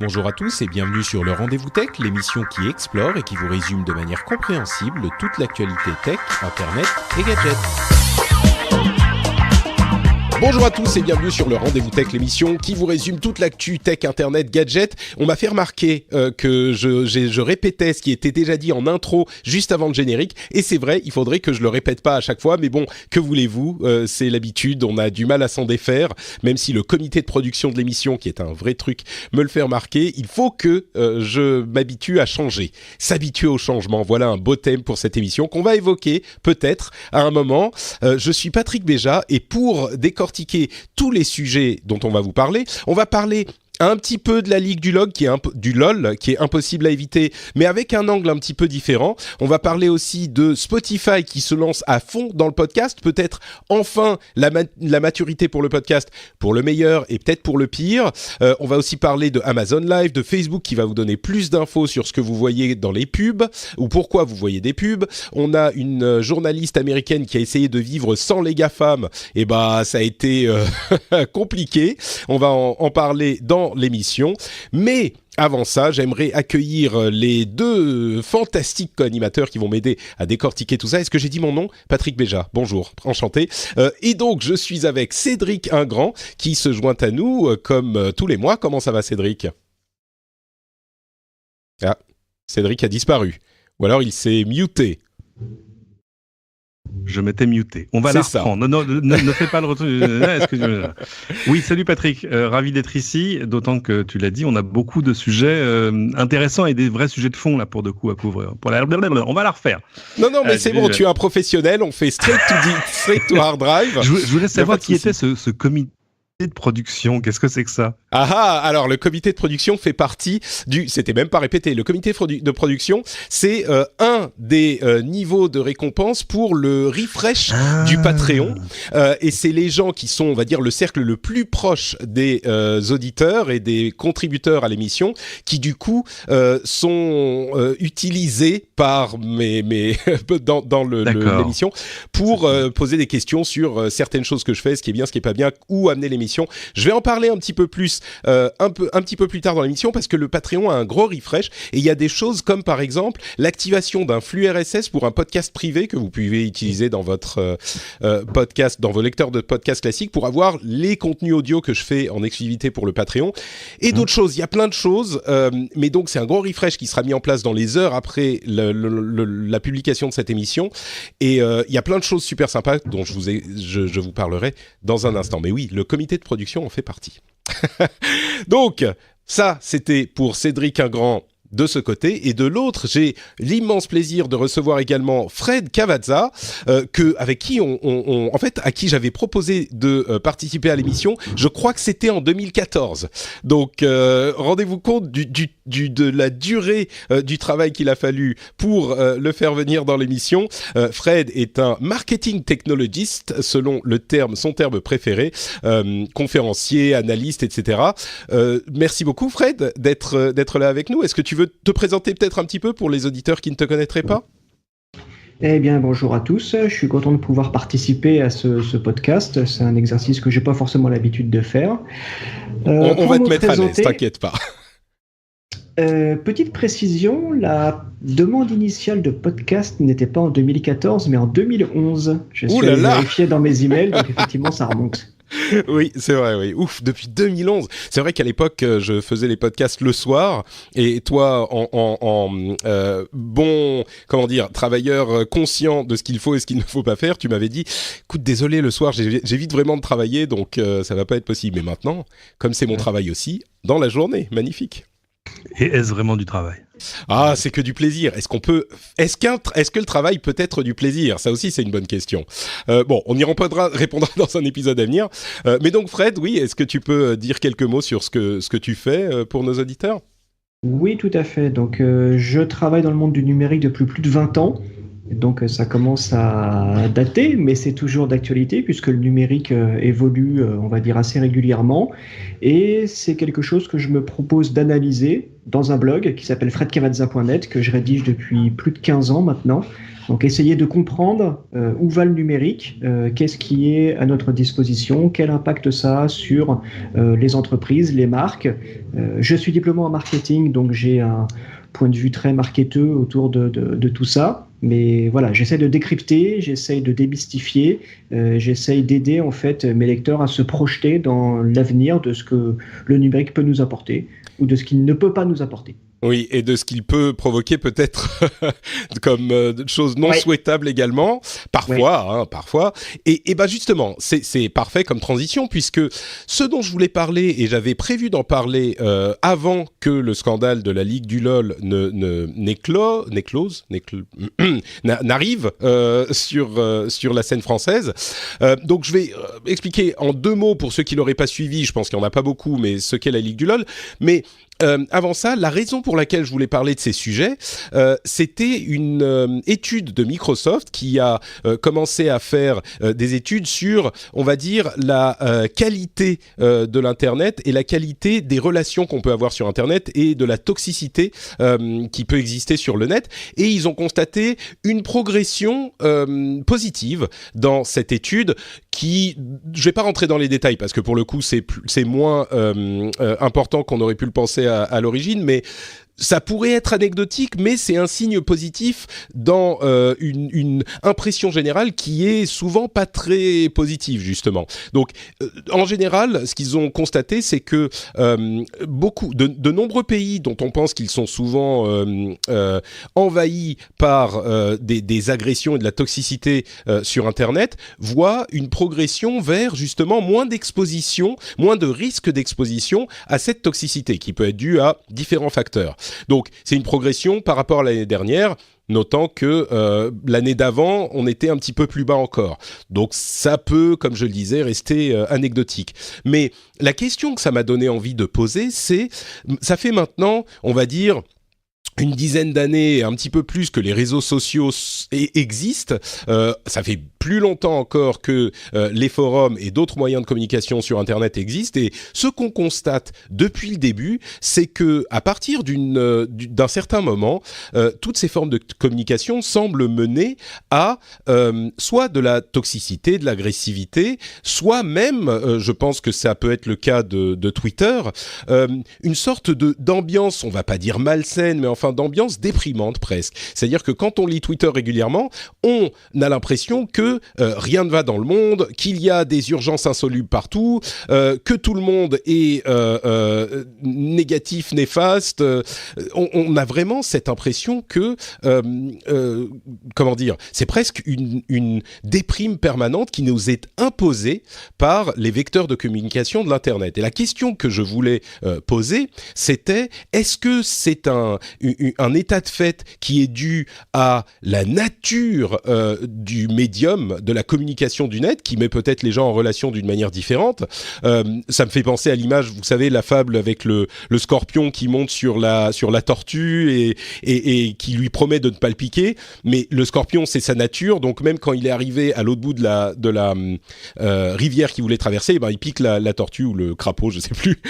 Bonjour à tous et bienvenue sur le Rendez-vous Tech, l'émission qui explore et qui vous résume de manière compréhensible toute l'actualité tech, internet et gadgets. Bonjour à tous et bienvenue sur le Rendez-vous Tech, l'émission qui vous résume toute l'actu tech, internet, gadget. On m'a fait remarquer que je répétais ce qui était déjà dit en intro juste avant le générique. Et c'est vrai, il faudrait que je le répète pas à chaque fois. Mais bon, que voulez-vous, c'est l'habitude, on a du mal à s'en défaire. Même si le comité de production de l'émission, qui est un vrai truc, me le fait remarquer, il faut que je m'habitue à changer. S'habituer au changement, voilà un beau thème pour cette émission qu'on va évoquer peut-être à un moment. Je suis Patrick Béja et pour décortiquer tous les sujets dont on va vous parler, on va parler un petit peu de la Ligue du LOL, du LOL, qui est impossible à éviter, mais avec un angle un petit peu différent. On va parler aussi de Spotify qui se lance à fond dans le podcast, peut-être enfin la maturité pour le podcast, pour le meilleur et peut-être pour le pire. On va aussi parler de Amazon Live, de Facebook qui va vous donner plus d'infos sur ce que vous voyez dans les pubs ou pourquoi vous voyez des pubs. On a une journaliste américaine qui a essayé de vivre sans les GAFAM. Et bah, ça a été compliqué. On va en parler dans l'émission, mais avant ça, j'aimerais accueillir les deux fantastiques co-animateurs qui vont m'aider à décortiquer tout ça. Est-ce que j'ai dit mon nom ? Patrick Béja, bonjour, enchanté. Et donc, je suis avec Cédric Ingrand, qui se joint à nous comme tous les mois. Comment ça va, Cédric ? Ah, Cédric a disparu. Ou alors, il s'est muté. Je m'étais muté. On va la reprendre. Non, ne fais pas le retour. Oui, salut Patrick. Ravi d'être ici. D'autant que tu l'as dit, on a beaucoup de sujets intéressants et des vrais sujets de fond là pour de coups à couvrir. On va la refaire. Non, mais c'est bon. Tu es un professionnel. On fait straight to hard drive. Je voulais savoir qui était ce comité de production. Qu'est-ce que c'est que ça ? Alors le comité de production fait partie c'était même pas répété, le comité de production, c'est un des niveaux de récompense pour le refresh du Patreon, et c'est les gens qui sont, on va dire, le cercle le plus proche des auditeurs et des contributeurs à l'émission, qui du coup sont utilisés par dans l'émission pour poser des questions sur certaines choses que je fais, ce qui est bien, ce qui est pas bien, où amener l'émission. Je vais en parler un petit peu plus, un petit peu plus tard dans l'émission, parce que le Patreon a un gros refresh et il y a des choses comme par exemple l'activation d'un flux RSS pour un podcast privé que vous pouvez utiliser dans votre podcast, dans vos lecteurs de podcasts classiques, pour avoir les contenus audio que je fais en exclusivité pour le Patreon et d'autres choses. Il y a plein de choses, mais donc c'est un gros refresh qui sera mis en place dans les heures après la publication de cette émission, et il y a plein de choses super sympas dont je vous parlerai dans un instant. Mais oui, le comité de production en fait partie. Donc, ça, c'était pour Cédric Ingrand de ce côté, et de l'autre, j'ai l'immense plaisir de recevoir également Fred Cavazza, avec qui en fait, à qui j'avais proposé de participer à l'émission. Je crois que c'était en 2014. Donc, rendez-vous compte de la durée du travail qu'il a fallu pour le faire venir dans l'émission. Fred est un marketing technologist, selon son terme préféré, conférencier, analyste, etc. Merci beaucoup, Fred, d'être là avec nous. Est-ce que tu veux te présenter peut-être un petit peu pour les auditeurs qui ne te connaîtraient pas ? Eh bien, bonjour à tous. Je suis content de pouvoir participer à ce podcast. C'est un exercice que j'ai pas forcément l'habitude de faire. On va te mettre à l'aise, t'inquiète pas. Petite précision, la demande initiale de podcast n'était pas en 2014, mais en 2011. Je suis allé vérifier dans mes emails, donc effectivement, ça remonte. Oui, c'est vrai, oui. Ouf, depuis 2011. C'est vrai qu'à l'époque, je faisais les podcasts le soir, et toi, bon, comment dire, travailleur conscient de ce qu'il faut et ce qu'il ne faut pas faire, tu m'avais dit, écoute, désolé, le soir, j'évite vraiment de travailler, donc ça va pas être possible. Mais maintenant, comme c'est mon travail aussi, dans la journée, magnifique. Et est-ce vraiment du travail ? Ah, c'est que du plaisir. Est-ce que le travail peut être du plaisir ? Ça aussi, c'est une bonne question. Bon, on y répondra dans un épisode à venir. Mais donc, Fred, oui, est-ce que tu peux dire quelques mots sur ce que tu fais pour nos auditeurs ? Oui, tout à fait. Donc, je travaille dans le monde du numérique depuis plus de 20 ans. Donc ça commence à dater, mais c'est toujours d'actualité puisque le numérique évolue, on va dire, assez régulièrement. Et c'est quelque chose que je me propose d'analyser dans un blog qui s'appelle fredcavazza.net, que je rédige depuis plus de 15 ans maintenant. Donc essayer de comprendre où va le numérique, qu'est-ce qui est à notre disposition, quel impact ça a sur les entreprises, les marques. Je suis diplômé en marketing, donc j'ai un point de vue très marketeux autour de tout ça. Mais voilà, j'essaie de décrypter, j'essaie de démystifier, j'essaie d'aider en fait mes lecteurs à se projeter dans l'avenir de ce que le numérique peut nous apporter ou de ce qu'il ne peut pas nous apporter. Oui, et de ce qu'il peut provoquer peut-être comme choses non souhaitables également, parfois, parfois. Et ben justement, c'est parfait comme transition puisque ce dont je voulais parler et j'avais prévu d'en parler avant que le scandale de la Ligue du LOL n'arrive sur la scène française. Donc je vais expliquer en 2 mots pour ceux qui l'auraient pas suivi. Je pense qu'il y en a pas beaucoup, mais ce qu'est la Ligue du LOL, mais avant ça, la raison pour laquelle je voulais parler de ces sujets, c'était une étude de Microsoft qui a commencé à faire des études sur, on va dire, la qualité de l'Internet et la qualité des relations qu'on peut avoir sur Internet et de la toxicité qui peut exister sur le net. Et ils ont constaté une progression positive dans cette étude qui, je vais pas rentrer dans les détails parce que pour le coup, c'est moins important qu'on aurait pu le penser à l'origine, mais ça pourrait être anecdotique, mais c'est un signe positif dans une impression générale qui est souvent pas très positive, justement. Donc, en général, ce qu'ils ont constaté, c'est que beaucoup de nombreux pays dont on pense qu'ils sont souvent envahis par des agressions et de la toxicité sur Internet, voient une progression vers, justement, moins d'exposition, moins de risque d'exposition à cette toxicité, qui peut être due à différents facteurs. Donc, c'est une progression par rapport à l'année dernière, notant que l'année d'avant, on était un petit peu plus bas encore. Donc, ça peut, comme je le disais, rester anecdotique. Mais la question que ça m'a donné envie de poser, c'est, ça fait maintenant, on va dire, une dizaine d'années, un petit peu plus que les réseaux sociaux existent. Ça fait plus longtemps encore que les forums et d'autres moyens de communication sur Internet existent. Et ce qu'on constate depuis le début, c'est que à partir d'un certain moment, toutes ces formes de communication semblent mener à soit de la toxicité, de l'agressivité, soit même, je pense que ça peut être le cas de Twitter, une sorte d'ambiance, on va pas dire malsaine, mais enfin d'ambiance déprimante presque. C'est-à-dire que quand on lit Twitter régulièrement, on a l'impression que rien ne va dans le monde, qu'il y a des urgences insolubles partout, que tout le monde est négatif, néfaste. On a vraiment cette impression que, comment dire, c'est presque une déprime permanente qui nous est imposée par les vecteurs de communication de l'Internet. Et la question que je voulais poser, c'était, est-ce que c'est un état de fait qui est dû à la nature du médium, de la communication du net, qui met peut-être les gens en relation d'une manière différente. Ça me fait penser à l'image, vous savez, la fable avec le scorpion qui monte sur la tortue et qui lui promet de ne pas le piquer, mais le scorpion, c'est sa nature, donc même quand il est arrivé à l'autre bout de la rivière qu'il voulait traverser, il pique la tortue ou le crapaud, je sais plus,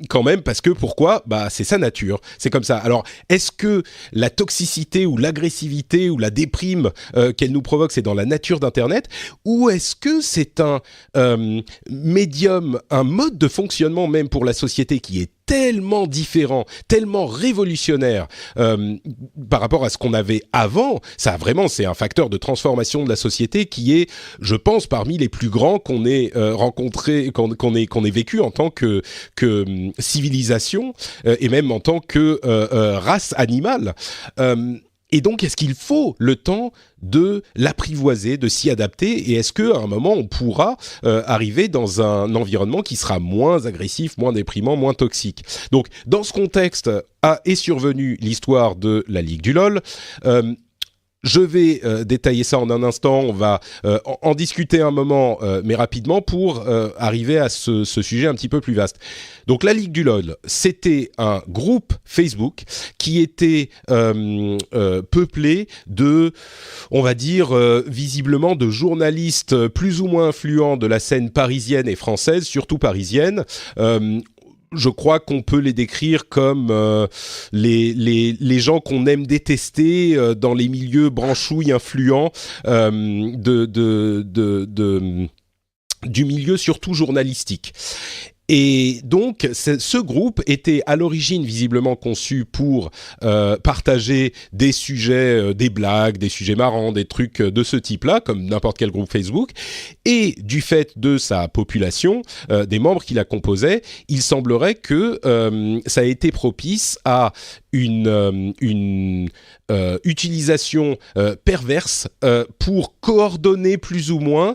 quand même, parce que pourquoi ? C'est sa nature, c'est comme ça. Alors, est-ce que la toxicité ou l'agressivité ou la déprime qu'elle nous provoque, c'est dans la nature d'Internet, ou est-ce que c'est un médium, un mode de fonctionnement même pour la société qui est tellement différent, tellement révolutionnaire par rapport à ce qu'on avait avant. Ça vraiment, c'est un facteur de transformation de la société qui est, je pense, parmi les plus grands qu'on ait rencontré, qu'on ait vécu en tant que civilisation et même en tant que race animale. Et donc, est-ce qu'il faut le temps de l'apprivoiser, de s'y adapter ? Et est-ce qu'à un moment, on pourra arriver dans un environnement qui sera moins agressif, moins déprimant, moins toxique ? Donc, dans ce contexte, est survenue l'histoire de la Ligue du LOL. Je vais détailler ça en un instant, on va en discuter un moment, mais rapidement, pour arriver à ce sujet un petit peu plus vaste. Donc la Ligue du LOL, c'était un groupe Facebook qui était peuplé de, on va dire, visiblement de journalistes plus ou moins influents de la scène parisienne et française, surtout parisienne. Je crois qu'on peut les décrire comme les gens qu'on aime détester dans les milieux branchouilles influents du milieu surtout journalistique. Et donc, ce groupe était à l'origine visiblement conçu pour partager des sujets, des blagues, des sujets marrants, des trucs de ce type-là, comme n'importe quel groupe Facebook. Et du fait de sa population, des membres qui la composaient, il semblerait que ça a été propice à une utilisation perverse pour coordonner plus ou moins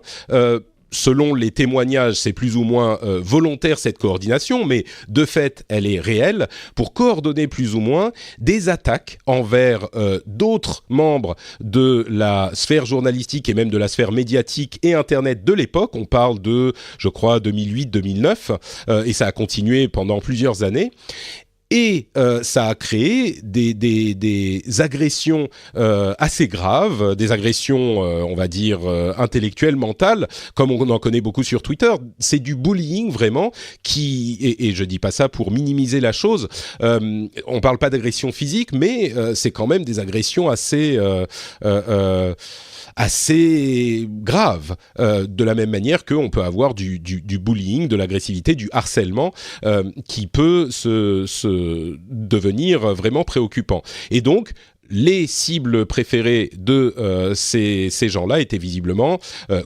selon les témoignages, c'est plus ou moins volontaire cette coordination, mais de fait, elle est réelle, pour coordonner plus ou moins des attaques envers d'autres membres de la sphère journalistique et même de la sphère médiatique et Internet de l'époque. On parle de, je crois, 2008-2009, et ça a continué pendant plusieurs années. Et ça a créé des agressions assez graves, des agressions, on va dire, intellectuelles, mentales, comme on en connaît beaucoup sur Twitter. C'est du bullying, vraiment, et je dis pas ça pour minimiser la chose. On parle pas d'agression physique, mais c'est quand même des agressions assez grave, de la même manière qu'on peut avoir du bullying, de l'agressivité, du harcèlement qui peut se devenir vraiment préoccupant. Et donc, les cibles préférées de ces gens-là étaient visiblement,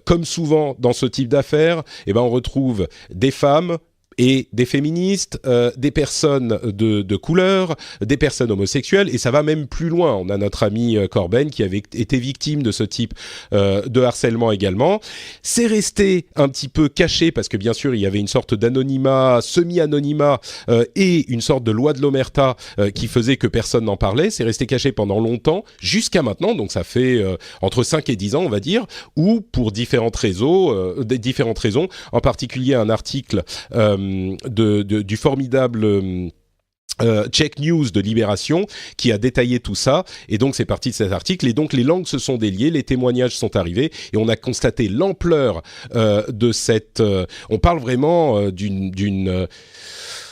comme souvent dans ce type d'affaires, on retrouve des femmes et des féministes, des personnes de couleur, des personnes homosexuelles, et ça va même plus loin. On a notre ami Corben qui avait été victime de ce type de harcèlement également. C'est resté un petit peu caché parce que bien sûr il y avait une sorte d'anonymat, semi-anonymat et une sorte de loi de l'omerta qui faisait que personne n'en parlait. C'est resté caché pendant longtemps, jusqu'à maintenant, donc ça fait entre 5 et 10 ans on va dire, où pour différentes raisons, en particulier un article du formidable Check News de Libération qui a détaillé tout ça, et donc c'est parti de cet article, et donc les langues se sont déliées, les témoignages sont arrivés, et on a constaté l'ampleur de cette... on parle vraiment d'une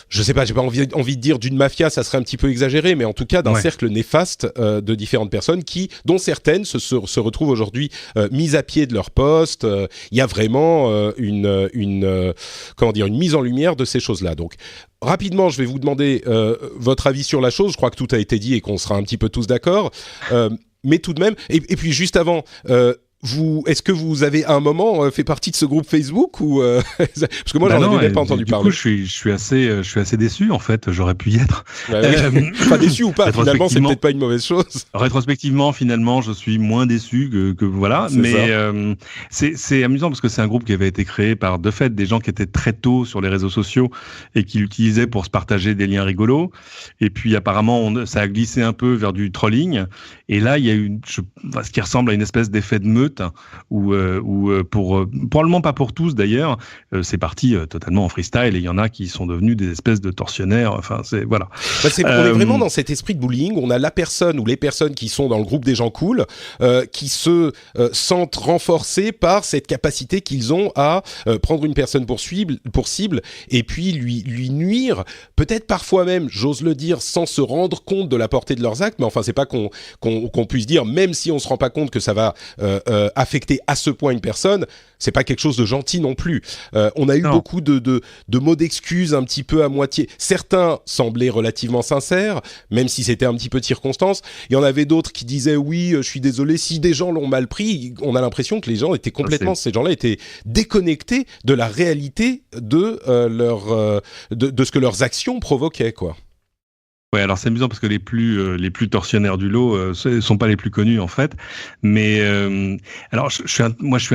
je sais pas, j'ai pas envie de dire d'une mafia, ça serait un petit peu exagéré, mais en tout cas d'un cercle néfaste de différentes personnes dont certaines se retrouvent aujourd'hui mises à pied de leur poste. Il y a vraiment une mise en lumière de ces choses-là. Donc rapidement, je vais vous demander votre avis sur la chose. Je crois que tout a été dit et qu'on sera un petit peu tous d'accord. Mais tout de même, et puis juste avant... est-ce que vous avez à un moment fait partie de ce groupe Facebook ou parce que moi j'en avais même pas entendu parler. Du coup, je suis assez déçu en fait. J'aurais pu y être. Enfin déçu ou pas. Finalement, c'est peut-être pas une mauvaise chose. Rétrospectivement, finalement, je suis moins déçu que voilà. Mais c'est amusant parce que c'est un groupe qui avait été créé par de fait des gens qui étaient très tôt sur les réseaux sociaux et qui l'utilisaient pour se partager des liens rigolos. Et puis apparemment, ça a glissé un peu vers du trolling. Et là, il y a eu ce qui ressemble à une espèce d'effet de meute. Ou probablement pas pour tous d'ailleurs, c'est parti totalement en freestyle et il y en a qui sont devenus des espèces de tortionnaires. Enfin, c'est voilà. On est vraiment dans cet esprit de bullying. On a la personne ou les personnes qui sont dans le groupe des gens cool, qui se sentent renforcés par cette capacité qu'ils ont à prendre une personne pour cible et puis lui nuire. Peut-être parfois même, j'ose le dire, sans se rendre compte de la portée de leurs actes. Mais enfin, c'est pas qu'on puisse dire, même si on se rend pas compte que ça va affecter à ce point une personne, c'est pas quelque chose de gentil non plus. On a eu beaucoup de mots d'excuses un petit peu à moitié. Certains semblaient relativement sincères, même si c'était un petit peu de circonstance. Il y en avait d'autres qui disaient oui, je suis désolé. Si des gens l'ont mal pris, on a l'impression que les gens étaient complètement, ces gens-là étaient déconnectés de la réalité de ce que leurs actions provoquaient, quoi. Ouais, alors c'est amusant parce que les plus tortionnaires du lot sont pas les plus connus en fait, mais alors je suis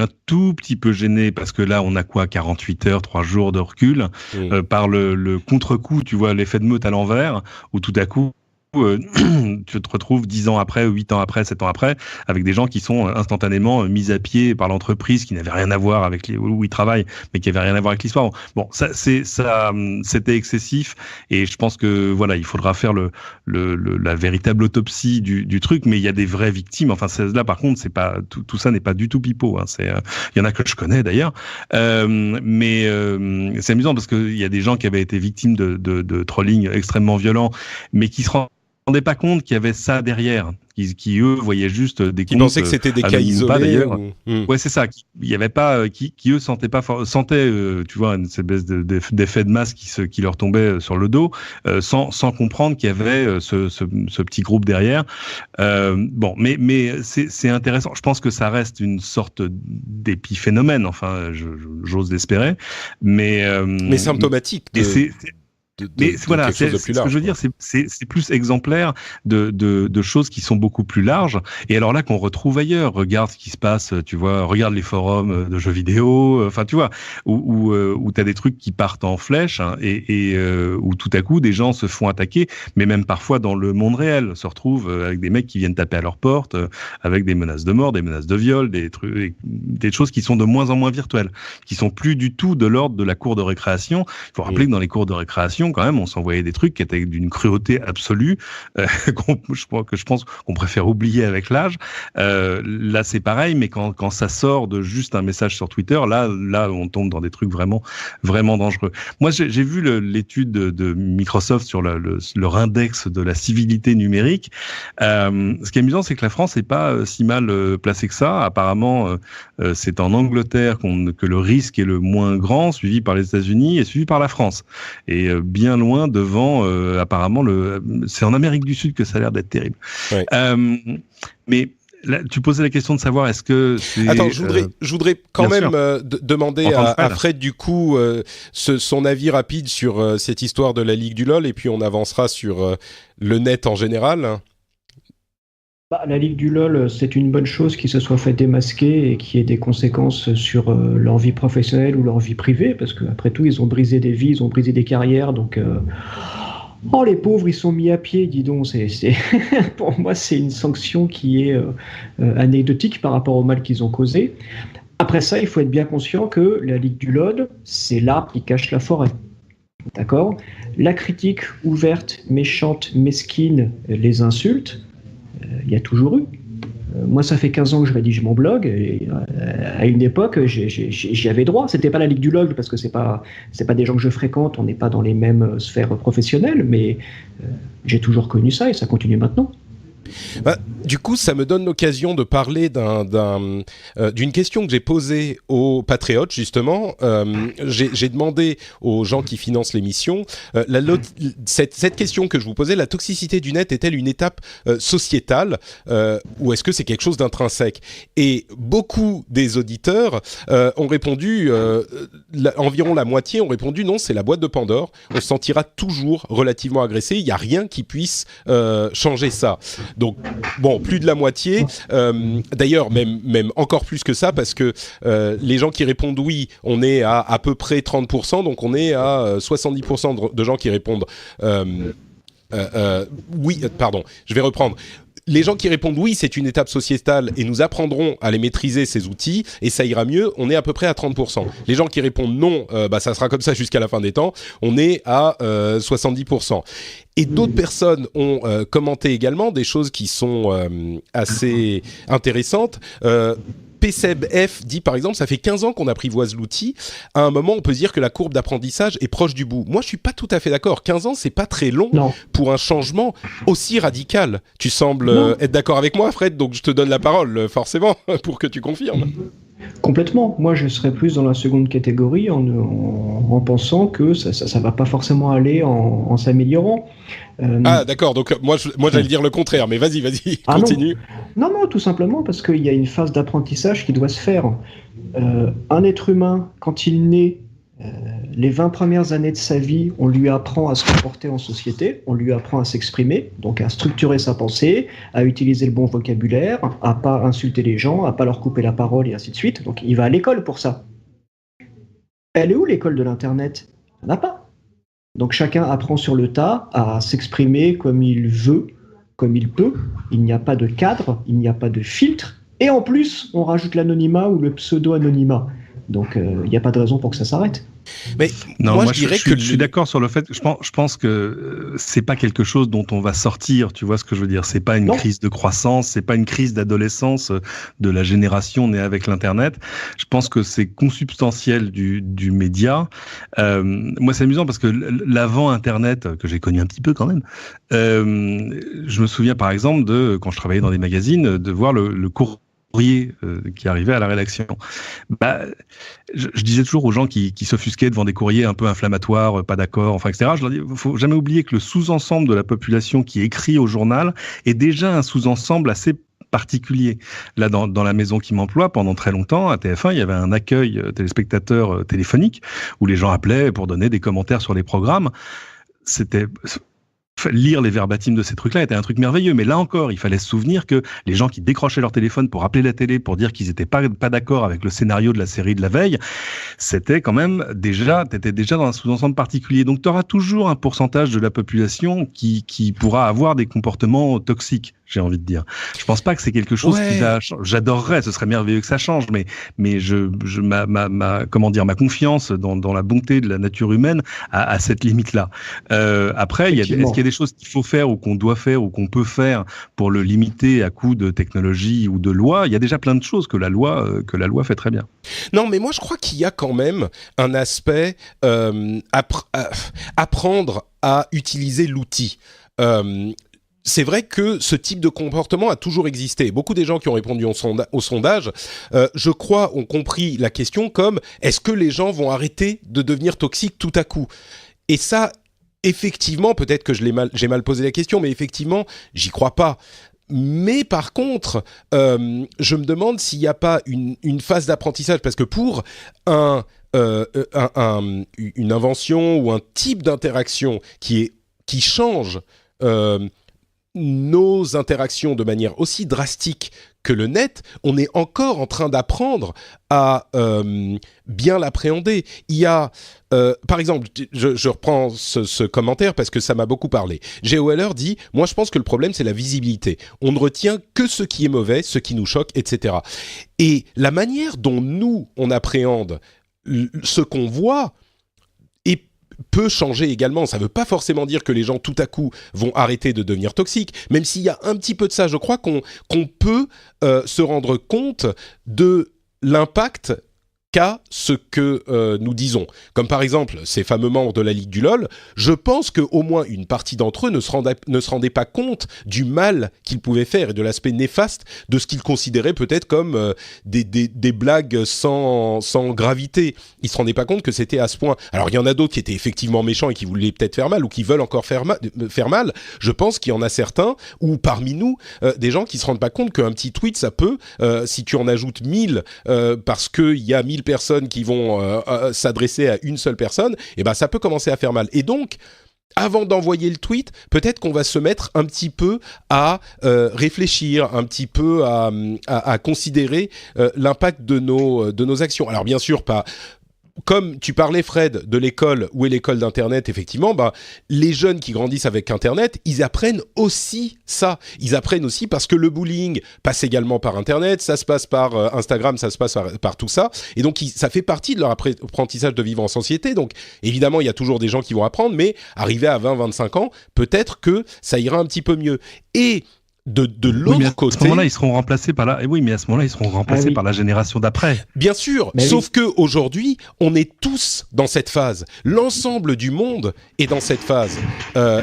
un tout petit peu gêné parce que là on a 48 heures, 3 jours de recul par le contre-coup, tu vois, l'effet de meute à l'envers où tout à coup tu te retrouves 10 ans après, 8 ans après, 7 ans après, avec des gens qui sont instantanément mis à pied par l'entreprise, qui n'avaient rien à voir avec où ils travaillent, mais qui n'avaient rien à voir avec l'histoire. Bon, c'était excessif, et je pense que voilà, il faudra faire la véritable autopsie du truc, mais il y a des vraies victimes. Enfin, là, par contre, c'est pas tout ça n'est pas du tout pipeau. Hein. Il y en a que je connais d'ailleurs, mais c'est amusant parce qu'il y a des gens qui avaient été victimes de trolling extrêmement violents, mais qui se rendaient pas compte qu'il y avait ça derrière, qui eux voyaient juste des comptes. Ils pensaient que c'était des cas isolés. D'ailleurs. Ouais, c'est ça. Il y avait pas, qui eux sentaient, tu vois, une espèce d'effet de masse qui leur tombait sur le dos, sans comprendre qu'il y avait ce petit groupe derrière. Bon, mais c'est intéressant. Je pense que ça reste une sorte d'épiphénomène. Enfin, j'ose l'espérer, mais symptomatique. Mais voilà, ce que je veux dire, c'est plus exemplaire de choses qui sont beaucoup plus larges. Et alors là, qu'on retrouve ailleurs. Regarde ce qui se passe, tu vois. Regarde les forums de jeux vidéo. Enfin, tu vois, où t'as des trucs qui partent en flèche, hein, et où tout à coup des gens se font attaquer, mais même parfois dans le monde réel, se retrouvent avec des mecs qui viennent taper à leur porte, avec des menaces de mort, des menaces de viol, des choses qui sont de moins en moins virtuelles, qui sont plus du tout de l'ordre de la cour de récréation. Il faut rappeler que dans les cours de récréation, quand même, on s'envoyait des trucs qui étaient d'une cruauté absolue, je pense qu'on préfère oublier avec l'âge. Là, c'est pareil, mais quand ça sort de juste un message sur Twitter, là, on tombe dans des trucs vraiment, vraiment dangereux. Moi, j'ai vu l'étude de Microsoft sur leur index de la civilité numérique. Ce qui est amusant, c'est que la France n'est pas si mal placée que ça. Apparemment, c'est en Angleterre que le risque est le moins grand, suivi par les États-Unis et suivi par la France. Et bien loin devant, apparemment, c'est en Amérique du Sud que ça a l'air d'être terrible. Ouais. Mais là, tu posais la question de savoir est-ce que c'est... Attends, je voudrais quand même demander à Fred, du coup, son avis rapide sur cette histoire de la Ligue du LoL, et puis on avancera sur le net en général. La Ligue du LoL, c'est une bonne chose qu'ils se soient fait démasquer et qu'il y ait des conséquences sur leur vie professionnelle ou leur vie privée, parce qu'après tout, ils ont brisé des vies, ils ont brisé des carrières, donc... Oh, les pauvres, ils sont mis à pied, dis donc. Pour moi, c'est une sanction qui est anecdotique par rapport au mal qu'ils ont causé. Après ça, il faut être bien conscient que la Ligue du LoL, c'est l'arbre qui cache la forêt. D'accord ? La critique ouverte, méchante, mesquine, les insultes, il y a toujours eu. Moi, ça fait 15 ans que je rédige mon blog, et à une époque, j'y avais droit. C'était pas la Ligue du LoL, parce que c'est pas des gens que je fréquente, on n'est pas dans les mêmes sphères professionnelles, mais j'ai toujours connu ça, et ça continue maintenant. Du coup, ça me donne l'occasion de parler d'une question que j'ai posée aux patriotes, justement. J'ai demandé aux gens qui financent l'émission, cette question que je vous posais, la toxicité du net est-elle une étape sociétale, ou est-ce que c'est quelque chose d'intrinsèque ? Et beaucoup des auditeurs ont répondu, environ la moitié ont répondu non, c'est la boîte de Pandore, on se sentira toujours relativement agressé, il n'y a rien qui puisse changer ça. Donc, bon, plus de la moitié. D'ailleurs, même encore plus que ça, parce que les gens qui répondent oui, on est à peu près 30%, donc on est à 70% de gens qui répondent oui, pardon, je vais reprendre. Les gens qui répondent oui, c'est une étape sociétale et nous apprendrons à les maîtriser, ces outils, et ça ira mieux, on est à peu près à 30%. Les gens qui répondent non, ça sera comme ça jusqu'à la fin des temps, on est à 70%. Et d'autres personnes ont commenté également des choses qui sont assez intéressantes. PCEBF dit par exemple, ça fait 15 ans qu'on apprivoise l'outil. À un moment, on peut dire que la courbe d'apprentissage est proche du bout. Moi, je suis pas tout à fait d'accord. 15 ans, c'est pas très long pour un changement aussi radical. Tu sembles être d'accord avec moi, Fred, donc je te donne la parole, forcément, pour que tu confirmes. Complètement. Moi, je serais plus dans la seconde catégorie en pensant que ça va pas forcément aller en s'améliorant. Ah, d'accord. Donc, moi j'allais dire le contraire, mais vas-y, continue. Non, tout simplement parce qu'il y a une phase d'apprentissage qui doit se faire. Un être humain, quand il naît, les 20 premières années de sa vie, on lui apprend à se comporter en société, on lui apprend à s'exprimer, donc à structurer sa pensée, à utiliser le bon vocabulaire, à pas insulter les gens, à pas leur couper la parole et ainsi de suite. Donc il va à l'école pour ça. Elle est où l'école de l'Internet ? Il n'y en a pas. Donc chacun apprend sur le tas à s'exprimer comme il veut, comme il peut. Il n'y a pas de cadre, il n'y a pas de filtre. Et en plus, on rajoute l'anonymat ou le pseudo-anonymat. Donc il n'y a pas de raison pour que ça s'arrête. Mais non, moi je dirais que je suis d'accord sur le fait que je pense que c'est pas quelque chose dont on va sortir, tu vois ce que je veux dire, c'est pas une crise de croissance, c'est pas une crise d'adolescence de la génération née avec l'internet. Je pense que c'est consubstantiel du média. Moi c'est amusant parce que l'avant internet que j'ai connu un petit peu quand même, je me souviens par exemple de quand je travaillais dans des magazines de voir le courrier qui arrivait à la rédaction. Je disais toujours aux gens qui s'offusquaient devant des courriers un peu inflammatoires, pas d'accord, enfin, etc. Je leur dis, faut jamais oublier que le sous-ensemble de la population qui écrit au journal est déjà un sous-ensemble assez particulier. Là, dans la maison qui m'emploie, pendant très longtemps, à TF1, il y avait un accueil téléspectateur téléphonique où les gens appelaient pour donner des commentaires sur les programmes. Lire les verbatims de ces trucs-là était un truc merveilleux. Mais là encore, il fallait se souvenir que les gens qui décrochaient leur téléphone pour appeler la télé, pour dire qu'ils étaient pas d'accord avec le scénario de la série de la veille, c'était quand même t'étais déjà dans un sous-ensemble particulier. Donc tu auras toujours un pourcentage de la population qui pourra avoir des comportements toxiques, j'ai envie de dire. Je pense pas que c'est quelque chose qui va j'adorerais, ce serait merveilleux que ça change, mais ma confiance dans la bonté de la nature humaine à cette limite-là. Après, est-ce qu'il y a des choses qu'il faut faire ou qu'on doit faire ou qu'on peut faire pour le limiter à coup de technologie ou de loi? Il y a déjà plein de choses que la loi fait très bien. Non, mais moi je crois qu'il y a quand même un aspect apprendre à utiliser l'outil. C'est vrai que ce type de comportement a toujours existé. Beaucoup des gens qui ont répondu au sondage, je crois, ont compris la question comme est-ce que les gens vont arrêter de devenir toxiques tout à coup? Et ça, effectivement, peut-être que j'ai mal posé la question, mais effectivement, j'y crois pas. Mais par contre, je me demande s'il n'y a pas une phase d'apprentissage, parce que pour une invention ou un type d'interaction qui change nos interactions de manière aussi drastique que le net, on est encore en train d'apprendre à bien l'appréhender. Il y a, par exemple, je reprends ce commentaire parce que ça m'a beaucoup parlé. Geo Heller dit « Moi, je pense que le problème, c'est la visibilité. On ne retient que ce qui est mauvais, ce qui nous choque, etc. » Et la manière dont nous, on appréhende ce qu'on voit peut changer également. Ça ne veut pas forcément dire que les gens tout à coup vont arrêter de devenir toxiques, même s'il y a un petit peu de ça. Je crois qu'on peut se rendre compte de l'impact qu'a ce que nous disons. Comme par exemple ces fameux membres de la Ligue du LOL, je pense qu'au moins une partie d'entre eux ne se rendait pas compte du mal qu'ils pouvaient faire et de l'aspect néfaste de ce qu'ils considéraient peut-être comme des blagues sans gravité. Ils se rendaient pas compte que c'était à ce point. Alors il y en a d'autres qui étaient effectivement méchants et qui voulaient peut-être faire mal ou qui veulent encore faire mal. Je pense qu'il y en a certains, ou parmi nous, des gens qui se rendent pas compte qu'un petit tweet, ça peut, si tu en ajoutes 1000 parce qu'il y a 1000 personnes qui vont s'adresser à une seule personne, et ben ça peut commencer à faire mal. Et donc, avant d'envoyer le tweet, peut-être qu'on va se mettre un petit peu à réfléchir, un petit peu à considérer l'impact de nos actions. Alors bien sûr, pas... Comme tu parlais, Fred, de l'école, où est l'école d'Internet, effectivement, les jeunes qui grandissent avec Internet, ils apprennent aussi ça. Ils apprennent aussi parce que le bullying passe également par Internet, ça se passe par Instagram, ça se passe par tout ça. Et donc, ça fait partie de leur apprentissage de vivre en société. Donc, évidemment, il y a toujours des gens qui vont apprendre, mais arrivé à 20-25 ans, peut-être que ça ira un petit peu mieux. Et de l'autre côté... À ce moment-là, ils seront remplacés par par la génération d'après. Bien sûr, sauf que aujourd'hui, on est tous dans cette phase. L'ensemble du monde est dans cette phase.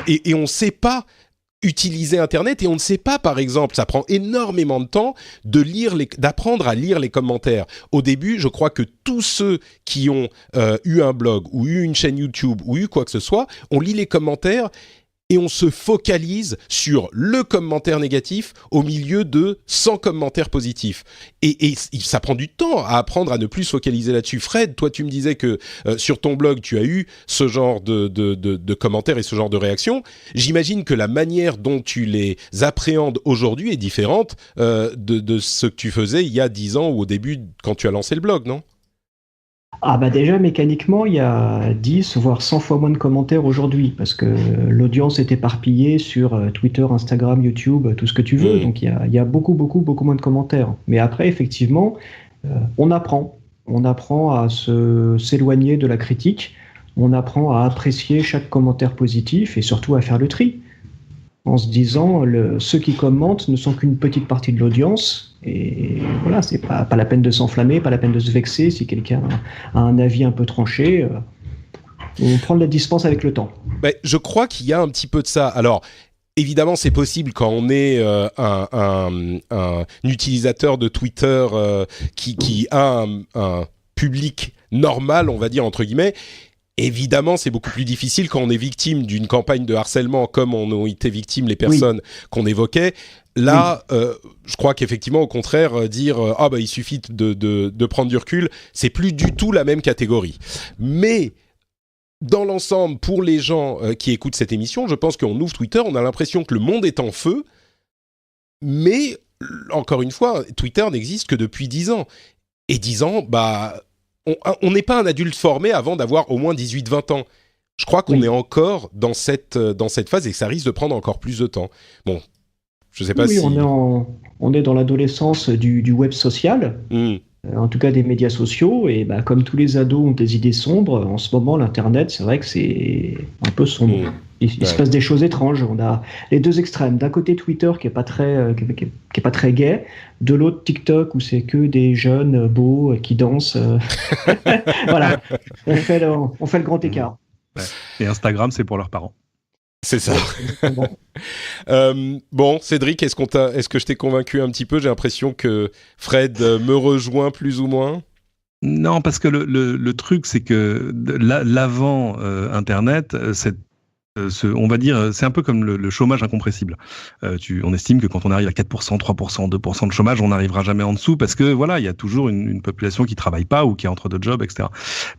Et on ne sait pas utiliser Internet et on ne sait pas, par exemple, ça prend énormément de temps d'apprendre à lire les commentaires. Au début, je crois que tous ceux qui ont eu un blog ou eu une chaîne YouTube ou eu quoi que ce soit, on lit les commentaires et on se focalise sur le commentaire négatif au milieu de 100 commentaires positifs. Et ça prend du temps à apprendre à ne plus se focaliser là-dessus. Fred, toi, tu me disais que sur ton blog, tu as eu ce genre de commentaires et ce genre de réactions. J'imagine que la manière dont tu les appréhendes aujourd'hui est différente de ce que tu faisais il y a 10 ans ou au début quand tu as lancé le blog, non ? Ah bah déjà mécaniquement il y a 10 voire 100 fois moins de commentaires aujourd'hui parce que l'audience est éparpillée sur Twitter, Instagram, YouTube, tout ce que tu veux, donc il y a beaucoup moins de commentaires. Mais après effectivement on apprend à s'éloigner de la critique, on apprend à apprécier chaque commentaire positif et surtout à faire le tri en se disant ceux qui commentent ne sont qu'une petite partie de l'audience et voilà, c'est pas la peine de s'enflammer, pas la peine de se vexer si quelqu'un a un avis un peu tranché. On prend de la distance avec le temps. Je crois qu'il y a un petit peu de ça. Alors, évidemment, c'est possible quand on est un utilisateur de Twitter qui a un public normal, on va dire, entre guillemets. Évidemment, c'est beaucoup plus difficile quand on est victime d'une campagne de harcèlement comme en ont été victimes les personnes qu'on évoquait. Là, je crois qu'effectivement, au contraire, dire il suffit de prendre du recul, c'est plus du tout la même catégorie. Mais dans l'ensemble, pour les gens qui écoutent cette émission, je pense qu'on ouvre Twitter, on a l'impression que le monde est en feu, mais encore une fois, Twitter n'existe que depuis 10 ans. Et 10 ans, on n'est pas un adulte formé avant d'avoir au moins 18-20 ans. Je crois qu'on est encore dans cette phase et que ça risque de prendre encore plus de temps. Bon, je ne sais pas si... on est dans l'adolescence du web social, en tout cas des médias sociaux, et comme tous les ados ont des idées sombres, en ce moment, l'Internet, c'est vrai que c'est un peu sombre. Il se passe des choses étranges. On a les deux extrêmes. D'un côté, Twitter qui est pas très gai. De l'autre, TikTok où c'est que des jeunes beaux qui dansent. Voilà. On fait le grand écart. Ouais. Et Instagram, c'est pour leurs parents. C'est ça. Bon, Cédric, est-ce que je t'ai convaincu un petit peu ? J'ai l'impression que Fred me rejoint plus ou moins. Non, parce que le truc, c'est que l'avant Internet, on va dire, c'est un peu comme le chômage incompressible. On estime que quand on arrive à 4%, 3%, 2% de chômage, on n'arrivera jamais en dessous parce que voilà, il y a toujours une population qui travaille pas ou qui est entre deux jobs, etc.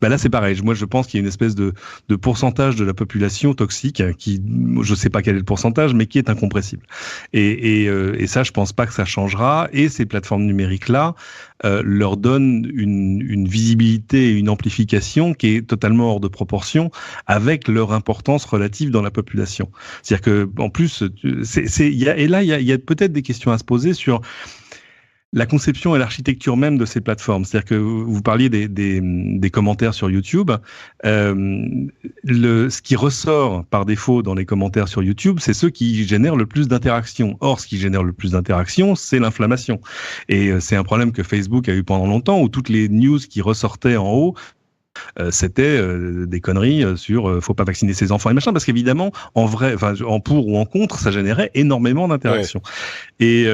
Là, c'est pareil. Moi, je pense qu'il y a une espèce de pourcentage de la population toxique qui, je sais pas quel est le pourcentage, mais qui est incompressible. Et ça, je pense pas que ça changera. Et ces plateformes numériques-là leur donnent une visibilité et une amplification qui est totalement hors de proportion avec leur importance relative dans la population. C'est-à-dire que, en plus, il y a peut-être des questions à se poser sur la conception et l'architecture même de ces plateformes. C'est-à-dire que vous parliez des commentaires sur YouTube. Ce qui ressort par défaut dans les commentaires sur YouTube, c'est ceux qui génèrent le plus d'interactions. Or, ce qui génère le plus d'interactions, c'est l'inflammation. Et c'est un problème que Facebook a eu pendant longtemps, où toutes les news qui ressortaient en haut, c'était des conneries sur faut pas vacciner ses enfants et machin, parce qu'évidemment en vrai, en pour ou en contre, ça générait énormément d'interactions. Et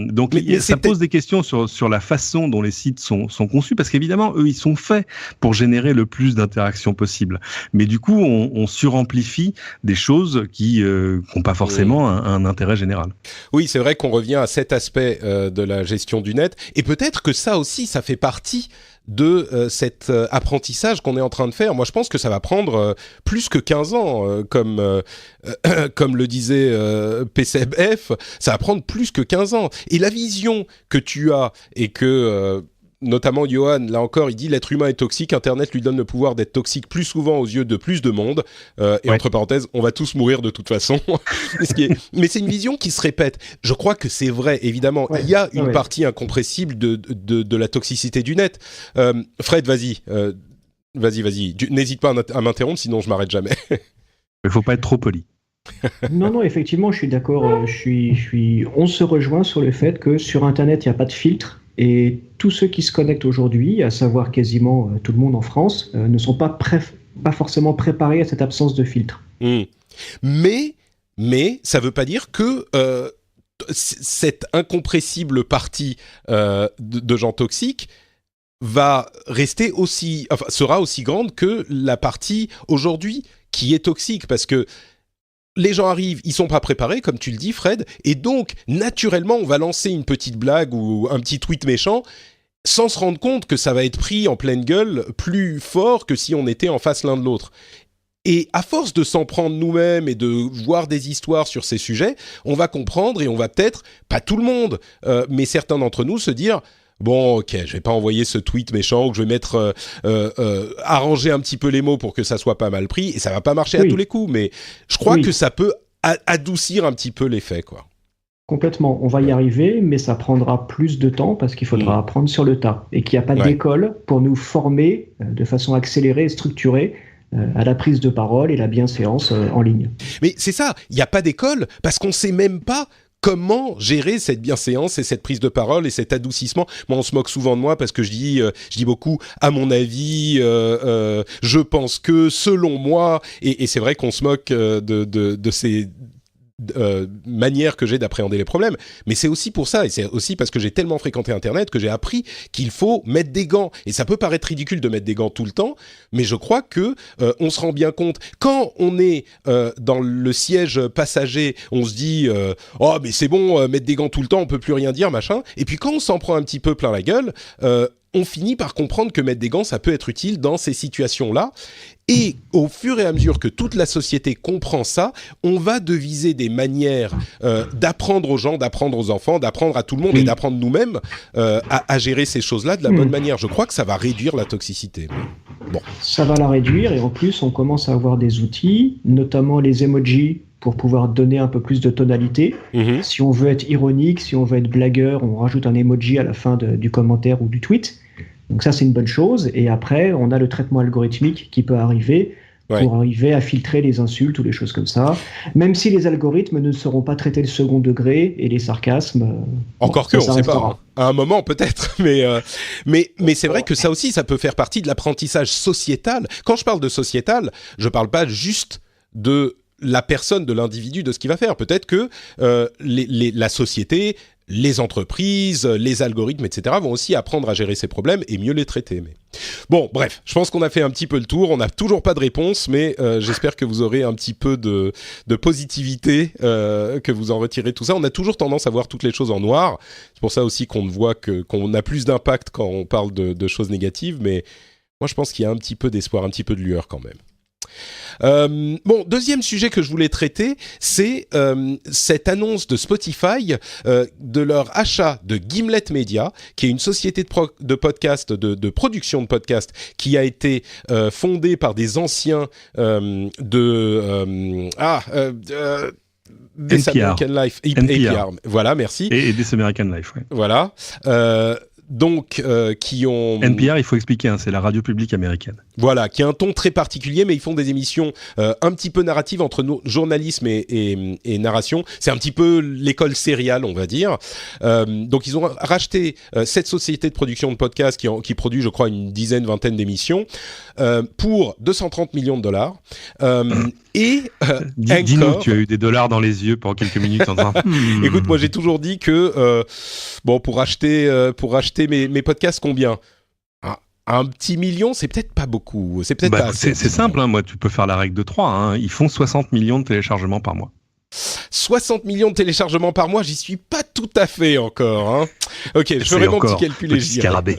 donc ça pose des questions sur la façon dont les sites sont conçus, parce qu'évidemment eux ils sont faits pour générer le plus d'interactions possible, mais du coup on suramplifie des choses qui n'ont pas forcément un intérêt général. Oui, c'est vrai qu'on revient à cet aspect de la gestion du net, et peut-être que ça aussi ça fait partie de cet apprentissage qu'on est en train de faire. Moi, je pense que ça va prendre plus que 15 ans, comme le disait PCF, ça va prendre plus que 15 ans. Et la vision que tu as, et que notamment Johan, là encore, il dit l'être humain est toxique, Internet lui donne le pouvoir d'être toxique plus souvent aux yeux de plus de monde, et entre parenthèses, on va tous mourir de toute façon. Mais c'est une vision qui se répète. Je crois que c'est vrai, évidemment, il y a une partie incompressible de la toxicité du net. Fred, vas-y, n'hésite pas à m'interrompre, sinon je m'arrête jamais. Il faut pas être trop poli. Non, effectivement, je suis d'accord. On se rejoint sur le fait que sur Internet, il n'y a pas de filtre. Et tous ceux qui se connectent aujourd'hui, à savoir quasiment tout le monde en France, ne sont pas forcément préparés à cette absence de filtre. Mais ça ne veut pas dire que cette incompressible partie de gens toxiques va rester sera aussi grande que la partie aujourd'hui qui est toxique, parce que les gens arrivent, ils sont pas préparés, comme tu le dis, Fred, et donc, naturellement, on va lancer une petite blague ou un petit tweet méchant sans se rendre compte que ça va être pris en pleine gueule plus fort que si on était en face l'un de l'autre. Et à force de s'en prendre nous-mêmes et de voir des histoires sur ces sujets, on va comprendre et on va peut-être, pas tout le monde, mais certains d'entre nous se dire... bon, ok, je vais pas envoyer ce tweet méchant, ou je vais mettre arranger un petit peu les mots pour que ça soit pas mal pris, et ça va pas marcher à tous les coups, mais je crois que ça peut adoucir un petit peu l'effet, quoi. Complètement, on va y arriver, mais ça prendra plus de temps parce qu'il faudra apprendre sur le tas et qu'il n'y a pas d'école pour nous former de façon accélérée et structurée à la prise de parole et la bienséance en ligne. Mais c'est ça, il n'y a pas d'école parce qu'on ne sait même pas comment gérer cette bienséance et cette prise de parole et cet adoucissement. Moi, on se moque souvent de moi parce que je dis beaucoup à mon avis, je pense que, selon moi, et c'est vrai qu'on se moque de ces manière que j'ai d'appréhender les problèmes, mais c'est aussi pour ça, et c'est aussi parce que j'ai tellement fréquenté Internet que j'ai appris qu'il faut mettre des gants, et ça peut paraître ridicule de mettre des gants tout le temps, mais je crois que on se rend bien compte, quand on est dans le siège passager, on se dit oh mais c'est bon, mettre des gants tout le temps, on peut plus rien dire, machin, et puis quand on s'en prend un petit peu plein la gueule, on finit par comprendre que mettre des gants, ça peut être utile dans ces situations-là. Et au fur et à mesure que toute la société comprend ça, on va deviser des manières d'apprendre aux gens, d'apprendre aux enfants, d'apprendre à tout le monde et d'apprendre nous-mêmes à gérer ces choses-là de la bonne manière. Je crois que ça va réduire la toxicité. Bon. Ça va la réduire, et en plus, on commence à avoir des outils, notamment les emojis, pour pouvoir donner un peu plus de tonalité. Si on veut être ironique, si on veut être blagueur, on rajoute un emoji à la fin du commentaire ou du tweet. Donc ça, c'est une bonne chose. Et après, on a le traitement algorithmique qui peut arriver pour arriver à filtrer les insultes ou les choses comme ça. Même si les algorithmes ne sauront pas traiter le second degré et les sarcasmes. Encore on ne sait pas. À un moment, peut-être. Mais c'est vrai que ça aussi, ça peut faire partie de l'apprentissage sociétal. Quand je parle de sociétal, je ne parle pas juste de la personne, de l'individu, de ce qu'il va faire. Peut-être que la société, les entreprises, les algorithmes, etc. vont aussi apprendre à gérer ces problèmes et mieux les traiter. Mais bon, bref, je pense qu'on a fait un petit peu le tour. On n'a toujours pas de réponse, mais j'espère que vous aurez un petit peu de positivité, que vous en retirez tout ça. On a toujours tendance à voir toutes les choses en noir. C'est pour ça aussi qu'on ne voit qu'on a plus d'impact quand on parle de choses négatives. Mais moi, je pense qu'il y a un petit peu d'espoir, un petit peu de lueur quand même. Bon, deuxième sujet que je voulais traiter, c'est cette annonce de Spotify de leur achat de Gimlet Media, qui est une société de podcast, de production de podcasts, qui a été fondée par des anciens This American Life, NPR. Voilà, merci. Et This American Life, ouais. Voilà. Donc, qui ont... NPR, il faut expliquer, c'est la radio publique américaine. Voilà, qui a un ton très particulier, mais ils font des émissions un petit peu narratives entre journalisme et narration. C'est un petit peu l'école serial, on va dire. Donc, ils ont racheté cette société de production de podcasts qui produit, je crois, une dizaine, vingtaine d'émissions pour $230 millions. Dis-nous, tu as eu des dollars dans les yeux pour quelques minutes en disant Écoute, moi j'ai toujours dit que pour acheter mes podcasts, combien ? Un petit million, c'est peut-être pas beaucoup. C'est peut-être pas assez. C'est simple, moi tu peux faire la règle de 3. Ils font 60 millions de téléchargements par mois. 60 millions de téléchargements par mois, j'y suis pas tout à fait encore. Ok, je ferai mon petit calcul et je dirai.